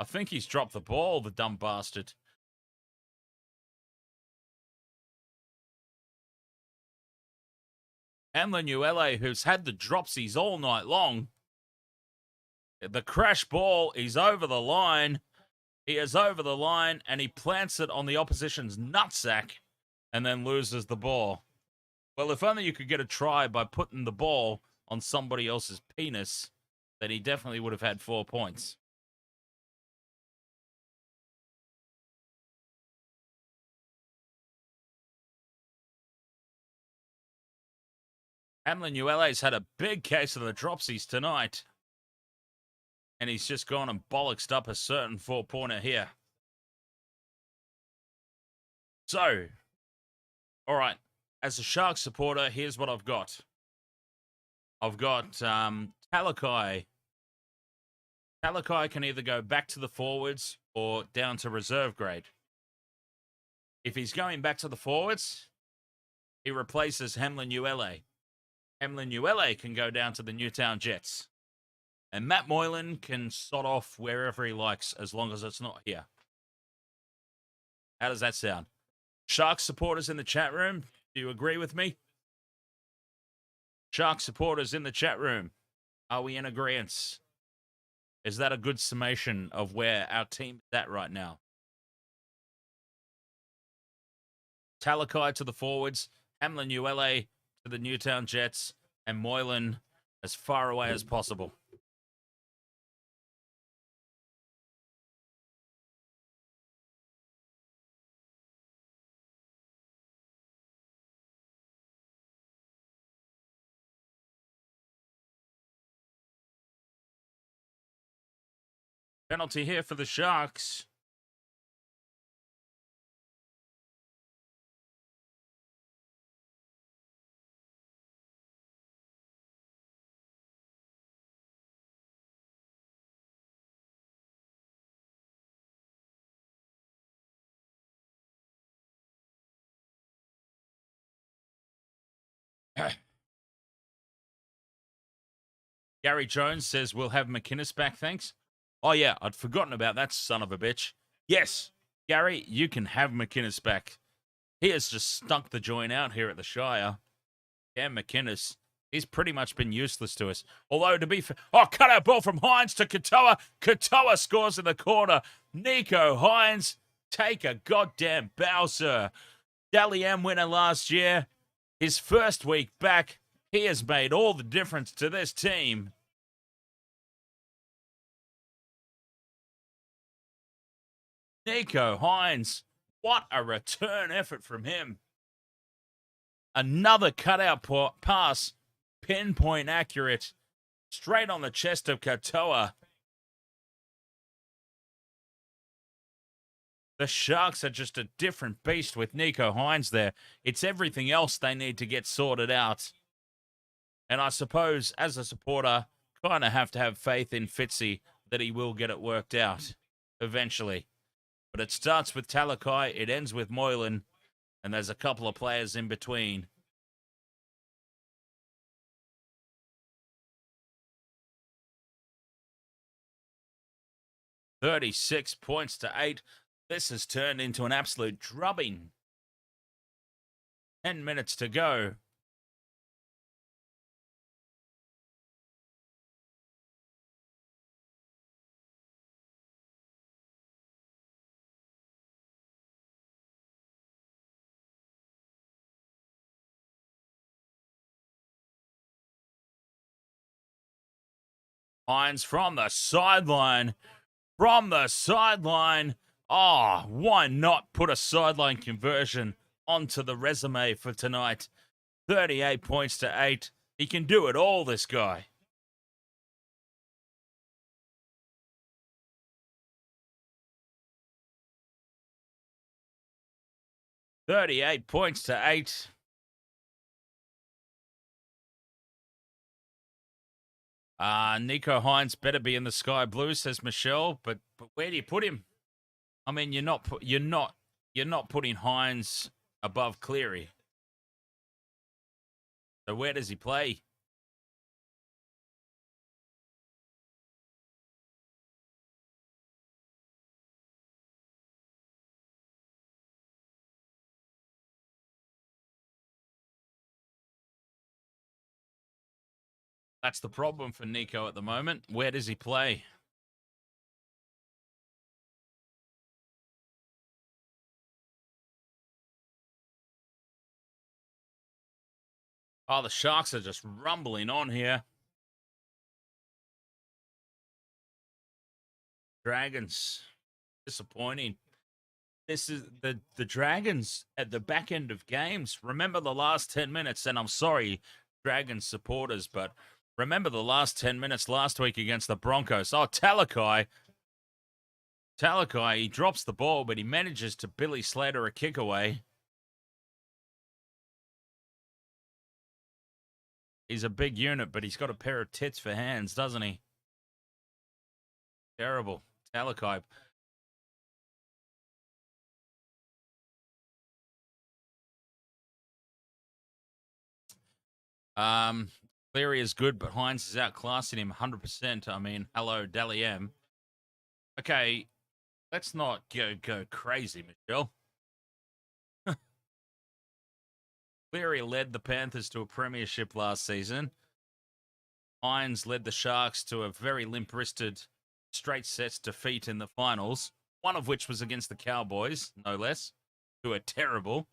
I think he's dropped the ball, the dumb bastard. Hamlin Uele, who's had the dropsies all night long. The crash ball, he's over the line. He is over the line, and he plants it on the opposition's nutsack and then loses the ball. Well, if only you could get a try by putting the ball on somebody else's penis, then he definitely would have had 4 points. Hamlin Uele's had a big case of the dropsies tonight. And he's just gone and bollocksed up a certain 4-pointer here. So, all right, as a Sharks supporter, here's what I've got. I've got Talakai. Talakai can either go back to the forwards or down to reserve grade. If he's going back to the forwards, he replaces Hamlin Uele. Hamlin Uele can go down to the Newtown Jets. And Matt Moylan can sod off wherever he likes as long as it's not here. How does that sound? Sharks supporters in the chat room, do you agree with me? Sharks supporters in the chat room, are we in agreement? Is that a good summation of where our team is at right now? Talakai to the forwards, Hamlin Uele to the Newtown Jets, and Moylan as far away as possible. Penalty here for the Sharks. Gary Jones says we'll have McInnes back, thanks. Oh, yeah, I'd forgotten about that son of a bitch. Yes, Gary, you can have McInnes back. He has just stunk the joint out here at the Shire. Cam McInnes, he's pretty much been useless to us. Although, to be fair, cut out ball from Hynes to Katoa. Katoa scores in the corner. Nicho Hynes, take a goddamn bow, sir. Dally M winner last year. His first week back. He has made all the difference to this team. Nicho Hynes, what a return effort from him. Another cutout pass, pinpoint accurate, straight on the chest of Katoa. The Sharks are just a different beast with Nicho Hynes there. It's everything else they need to get sorted out. And I suppose, as a supporter, kind of have to have faith in Fitzy that he will get it worked out eventually. But it starts with Talakai, it ends with Moylan, and there's a couple of players in between. $36 points to 8. This has turned into an absolute drubbing. 10 minutes to go. Hynes from the sideline. From the sideline. Oh, why not put a sideline conversion onto the resume for tonight? 38 points to 8. He can do it all, this guy. $38 points to 8. Nicho Hynes better be in the sky blue, says Michelle. But where do you put him? I mean, you're not putting Hynes above Cleary. So where does he play? That's the problem for Nicho at the moment. Where does he play? Oh, the Sharks are just rumbling on here. Dragons. Disappointing. This is the Dragons at the back end of games. Remember the last 10 minutes, and I'm sorry, Dragons supporters, but remember the last 10 minutes last week against the Broncos. Oh, Talakai, he drops the ball, but he manages to Billy Slater a kick away. He's a big unit, but he's got a pair of tits for hands, doesn't he? Terrible. Talakai. Cleary is good, but Hynes is outclassing him 100%. I mean, hello, Dally M. Okay, let's not go crazy, Michelle. Cleary led the Panthers to a premiership last season. Hynes led the Sharks to a very limp-wristed straight sets defeat in the finals, one of which was against the Cowboys, no less, who are terrible.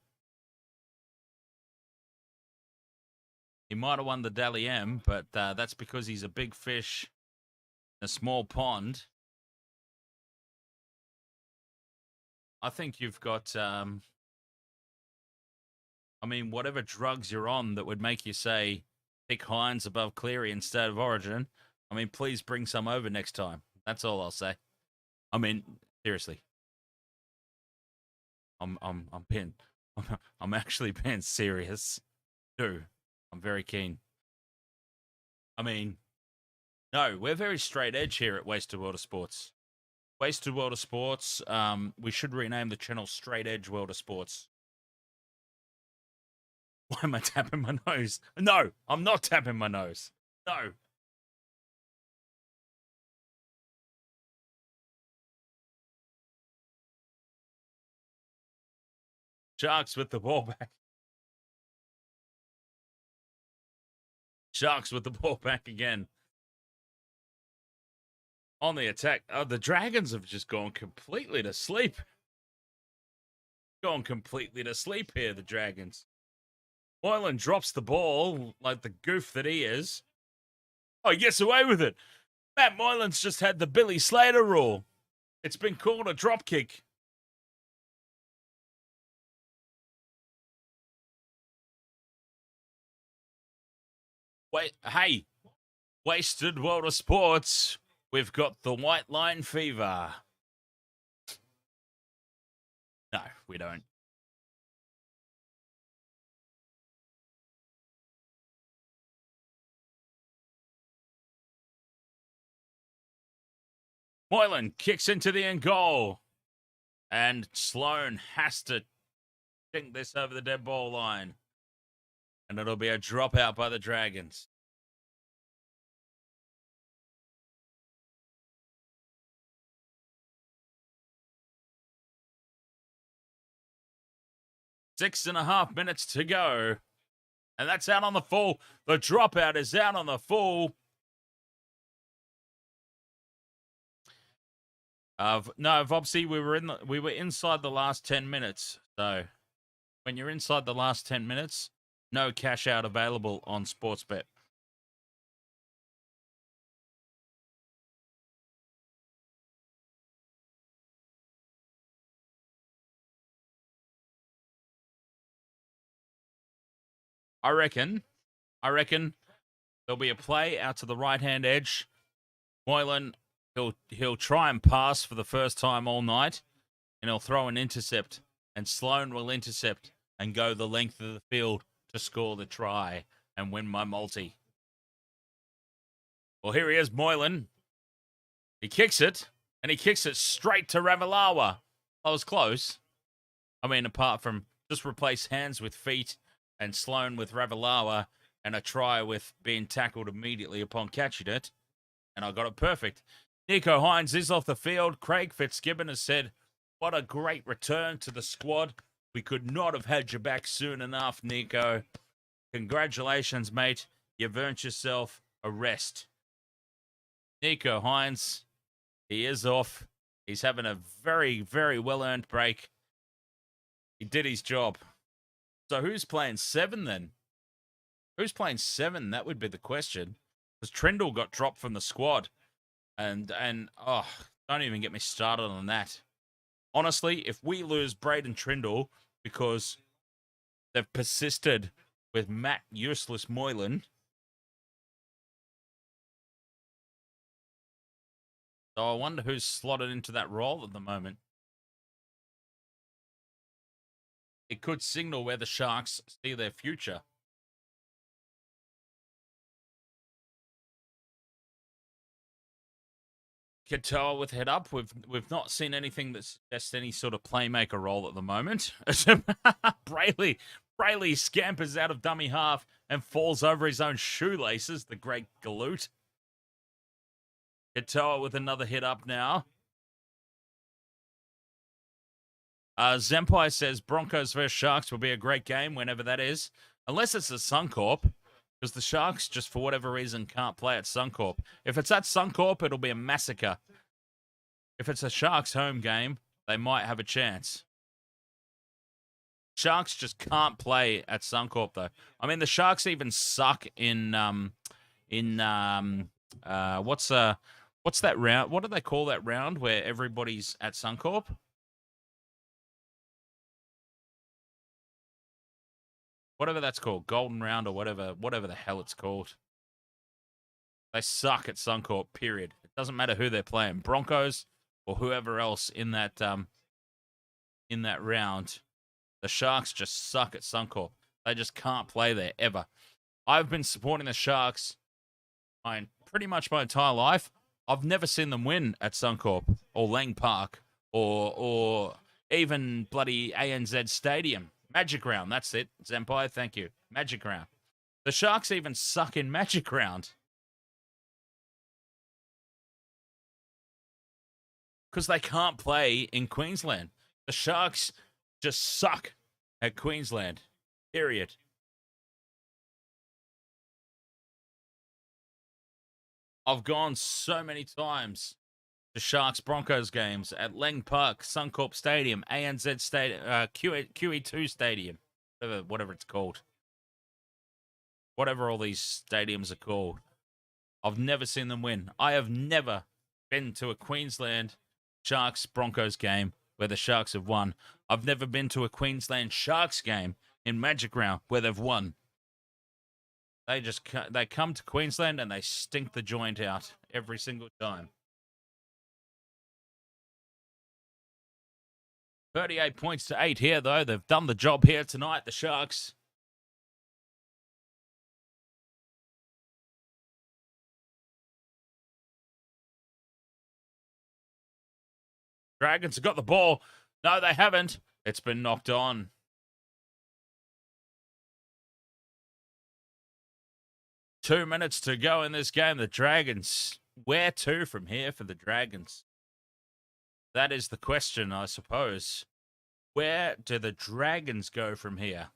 He might have won the Dally M, but that's because he's a big fish in a small pond. I think you've got, I mean, whatever drugs you're on that would make you say, pick Hynes above Cleary instead of Origin. I mean, please bring some over next time. That's all I'll say. I mean, seriously. I'm being, I'm actually being serious. Too. I'm very keen. I mean, no, we're very straight edge here at Wasted World of Sports. Wasted World of Sports. We should rename the channel Straight Edge World of Sports. Why am I tapping my nose? No, I'm not tapping my nose. No. Sharks with the ball back. Sharks with the ball back again. On the attack. The Dragons have just gone completely to sleep. Gone completely to sleep here, the Dragons. Moylan drops the ball like the goof that he is. Oh, he gets away with it. Matt Moylan's just had the Billy Slater rule. It's been called a drop kick. Wait, hey, Wasted World of Sports. We've got the white line fever. No, we don't. Moylan kicks into the end goal. And Sloan has to think this over the dead ball line. And it'll be a dropout by the Dragons. Six and a half minutes to go. And that's out on the full. The dropout is out on the full. No, obviously we were inside the last 10 minutes. So when you're inside the last 10 minutes, no cash out available on Sportsbet. I reckon there'll be a play out to the right-hand edge. Moylan, he'll try and pass for the first time all night, and he'll throw an intercept, and Sloan will intercept and go the length of the field to score the try and win my multi. Well, here he is, Moylan. He kicks it, and he kicks it straight to Ravalawa. I was close. I mean, apart from just replace hands with feet and Sloan with Ravalawa and a try with being tackled immediately upon catching it. And I got it perfect. Nicho Hynes is off the field. Craig Fitzgibbon has said, what a great return to the squad. We could not have had you back soon enough, Nicho. Congratulations, mate. You've earned yourself a rest. Nicho Hynes, he is off. He's having a very, very well-earned break. He did his job. So who's playing 7 then? Who's playing 7? That would be the question. Because Trindall got dropped from the squad. And oh, don't even get me started on that. Honestly, if we lose Braydon Trindall because they've persisted with Matt Useless Moylan, so I wonder who's slotted into that role at the moment. It could signal where the Sharks see their future. Katoa with head up. We've not seen anything that suggests any sort of playmaker role at the moment. Brayley scampers out of dummy half and falls over his own shoelaces, the great galoot. Katoa with another hit up now. Zempai says Broncos versus Sharks will be a great game whenever that is. Unless it's at Suncorp, because the Sharks, just for whatever reason, can't play at Suncorp. If it's at Suncorp, it'll be a massacre. If it's a Sharks home game, they might have a chance. Sharks just can't play at Suncorp, though. I mean, the Sharks even suck in what's that round? What do they call that round where everybody's at Suncorp? Whatever that's called, Golden Round or whatever the hell it's called. They suck at Suncorp, period. It doesn't matter who they're playing. Broncos, or whoever else in that round. The Sharks just suck at Suncorp. They just can't play there ever. I've been supporting the Sharks pretty much my entire life. I've never seen them win at Suncorp or Lang Park or even bloody ANZ Stadium. Magic Round, that's it. Zempai, thank you. Magic Round. The Sharks even suck in Magic Round. Because they can't play in Queensland. The Sharks just suck at Queensland. Period. I've gone so many times to Sharks Broncos games at Lang Park, Suncorp Stadium, ANZ Stadium, QE2 Stadium, whatever it's called. Whatever all these stadiums are called. I've never seen them win. I have never been to a Queensland Sharks Broncos game where the Sharks have won. I've never been to a Queensland Sharks game in Magic Round where they've won. They come to Queensland and they stink the joint out every single time. 38 points to 8 here, though. They've done the job here tonight, the Sharks. Dragons have got the ball. No, they haven't. It's been knocked on. Two minutes to go in this game. The Dragons. Where to from here for the Dragons? That is the question, I suppose. Where do the Dragons go from here?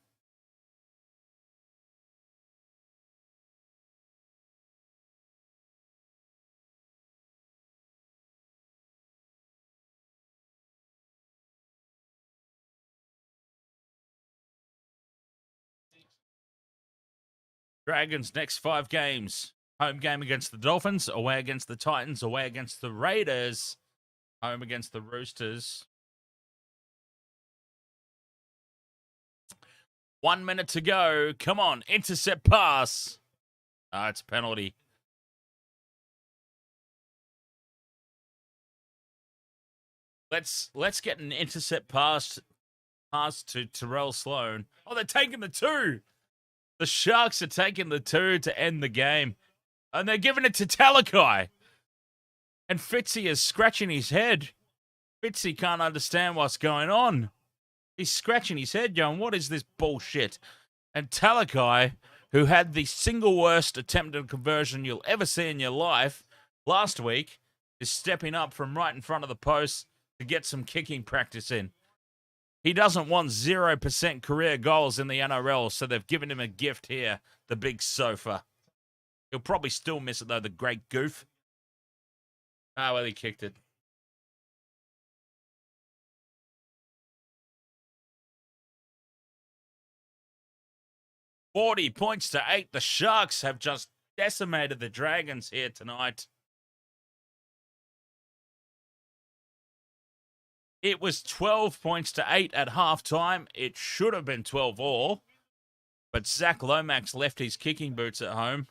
Dragons' next 5 games. Home game against the Dolphins, away against the Titans, away against the Raiders, home against the Roosters. 1 minute to go. Come on, intercept pass. It's a penalty. Let's get an intercept pass to Terrell Sloan. Oh, they're taking the 2. The Sharks are taking the 2 to end the game. And they're giving it to Talakai. And Fitzy is scratching his head. Fitzy can't understand what's going on. He's scratching his head going, what is this bullshit? And Talakai, who had the single worst attempted conversion you'll ever see in your life last week, is stepping up from right in front of the post to get some kicking practice in. He doesn't want 0% career goals in the NRL, so they've given him a gift here, the big sofa. He'll probably still miss it, though, the great goof. Well, he kicked it. $40 points to 8. The Sharks have just decimated the Dragons here tonight. It was 12 points to 8 at halftime. It should have been 12 all. But Zach Lomax left his kicking boots at home.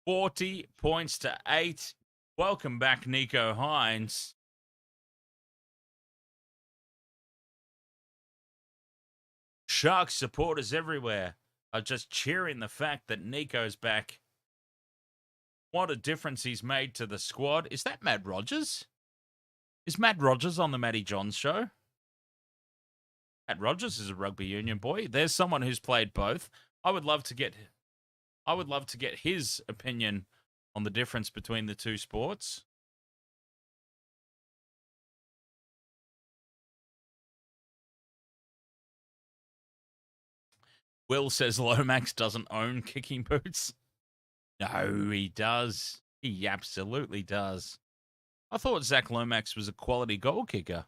40 points to 8. Welcome back, Nicho Hynes. Sharks supporters everywhere are just cheering the fact that Nicho's back. What a difference he's made to the squad. Is that Matt Rogers? Is Matt Rogers on the Matty Johns show? Matt Rogers is a rugby union boy. There's someone who's played both. I would love to get his opinion on the difference between the two sports. Will says Lomax doesn't own kicking boots. No, he does. He absolutely does. I thought Zach Lomax was a quality goal kicker.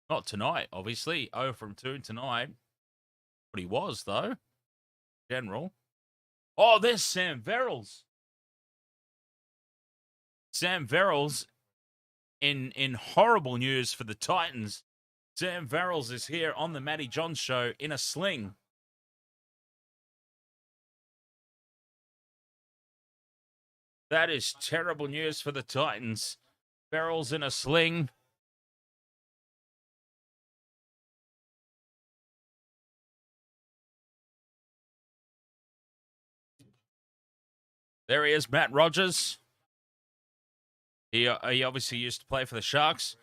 Not tonight, obviously. 0 from 2 tonight. But he was, though. General. Oh, there's Sam Verrills. Sam Verrills in horrible news for the Titans. Sam Verrills is here on the Matty Johns show in a sling. That is terrible news for the Titans. Barrels in a sling. There he is, Matt Rogers. He obviously used to play for the Sharks.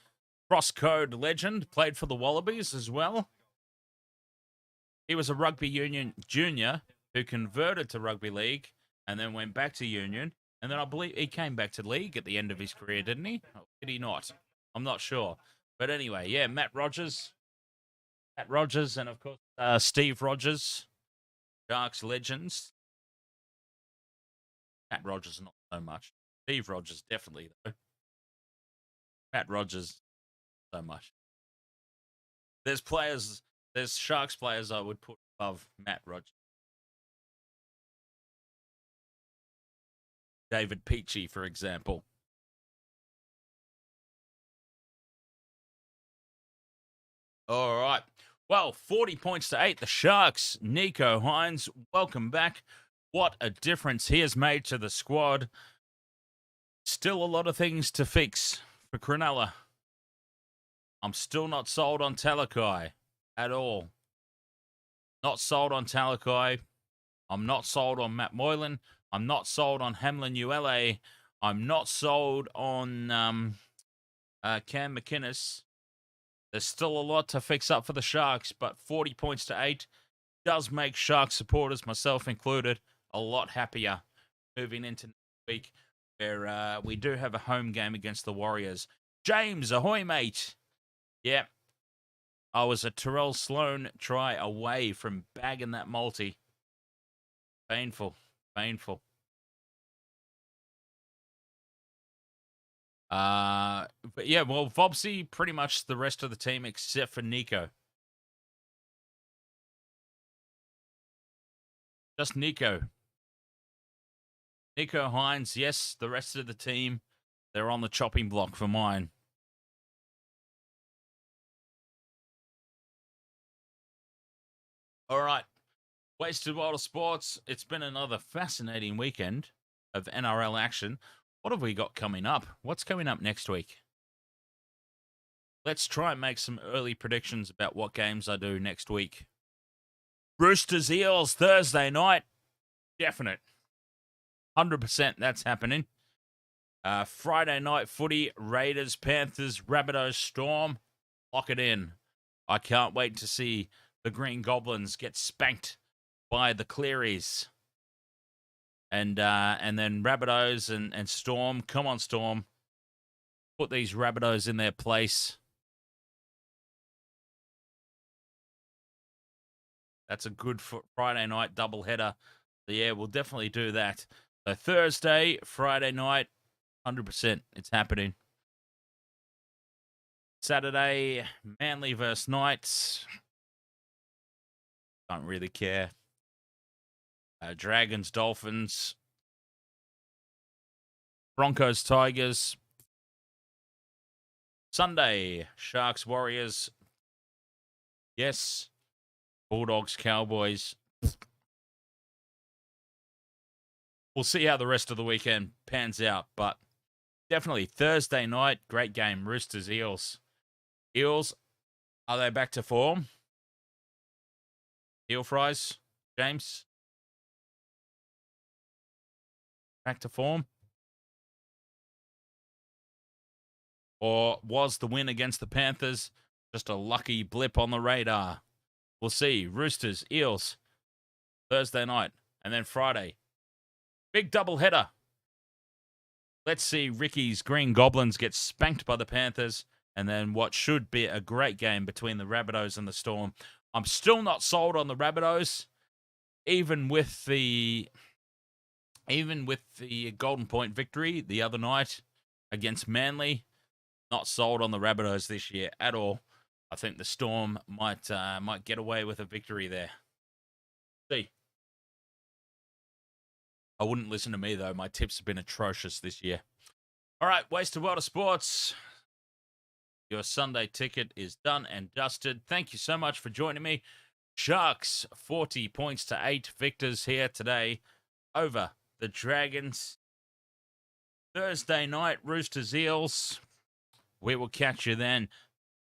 Cross-code legend, played for the Wallabies as well. He was a rugby union junior who converted to rugby league and then went back to union. And then I believe he came back to league at the end of his career, didn't he? Or did he not? I'm not sure. But anyway, yeah, Matt Rogers. Matt Rogers and, of course, Steve Rogers, Sharks legends. Matt Rogers, not so much. Steve Rogers, definitely, though. Matt Rogers, so much. There's Sharks players I would put above Matt Rogers. David Peachy, for example. All right. Well, 40 points to 8. The Sharks, Nicho Hynes, welcome back. What a difference he has made to the squad. Still a lot of things to fix for Cronulla. I'm still not sold on Talakai at all. Not sold on Talakai. I'm not sold on Matt Moylan. I'm not sold on Hamlin ULA. I'm not sold on Cam McInnes. There's still a lot to fix up for the Sharks, but 40 points to 8 does make Shark supporters, myself included, a lot happier moving into next week, where we do have a home game against the Warriors. James, ahoy, mate. Yeah, I was a Terrell Sloan try away from bagging that multi. Painful. But yeah, well, Vobsy, pretty much the rest of the team except for Nicho. Just Nicho. Nicho Hynes, yes, the rest of the team, they're on the chopping block for mine. All right. Wasted World of Sports. It's been another fascinating weekend of NRL action. What have we got coming up? What's coming up next week? Let's try and make some early predictions about what games I do next week. Roosters Eels Thursday night. Definite. 100% that's happening. Friday night footy. Raiders, Panthers, Rabbitohs, Storm. Lock it in. I can't wait to see the Green Goblins get spanked by the Clearys. And then Rabbitohs and Storm. Come on, Storm. Put these Rabbitohs in their place. That's a good Friday night doubleheader. So yeah, we'll definitely do that. So Thursday, Friday night, 100%. It's happening. Saturday, Manly versus Knights. Don't really care. Dragons, Dolphins. Broncos, Tigers. Sunday, Sharks, Warriors. Yes. Bulldogs, Cowboys. We'll see how the rest of the weekend pans out, but definitely Thursday night, great game. Roosters, Eels. Eels, are they back to form? Eel fries, James? Back to form? Or was the win against the Panthers just a lucky blip on the radar? We'll see. Roosters, Eels, Thursday night. And then Friday, big doubleheader. Let's see Ricky's Green Goblins get spanked by the Panthers. And then what should be a great game between the Rabbitohs and the Storm. I'm still not sold on the Rabbitohs, even with the Golden Point victory the other night against Manly. Not sold on the Rabbitohs this year at all. I think the Storm might get away with a victory there. See. I wouldn't listen to me, though. My tips have been atrocious this year. All right, Wasted World of Sports. Your Sunday ticket is done and dusted. Thank you so much for joining me. Sharks, 40 points to 8. Victors here today over the Dragons. Thursday night, Roosters Eels. we will catch you then.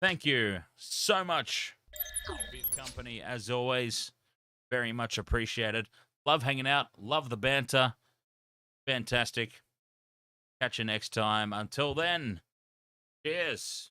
Thank you so much for your company, as always. Very much appreciated. Love hanging out. Love the banter. Fantastic. Catch you next time. Until then, cheers.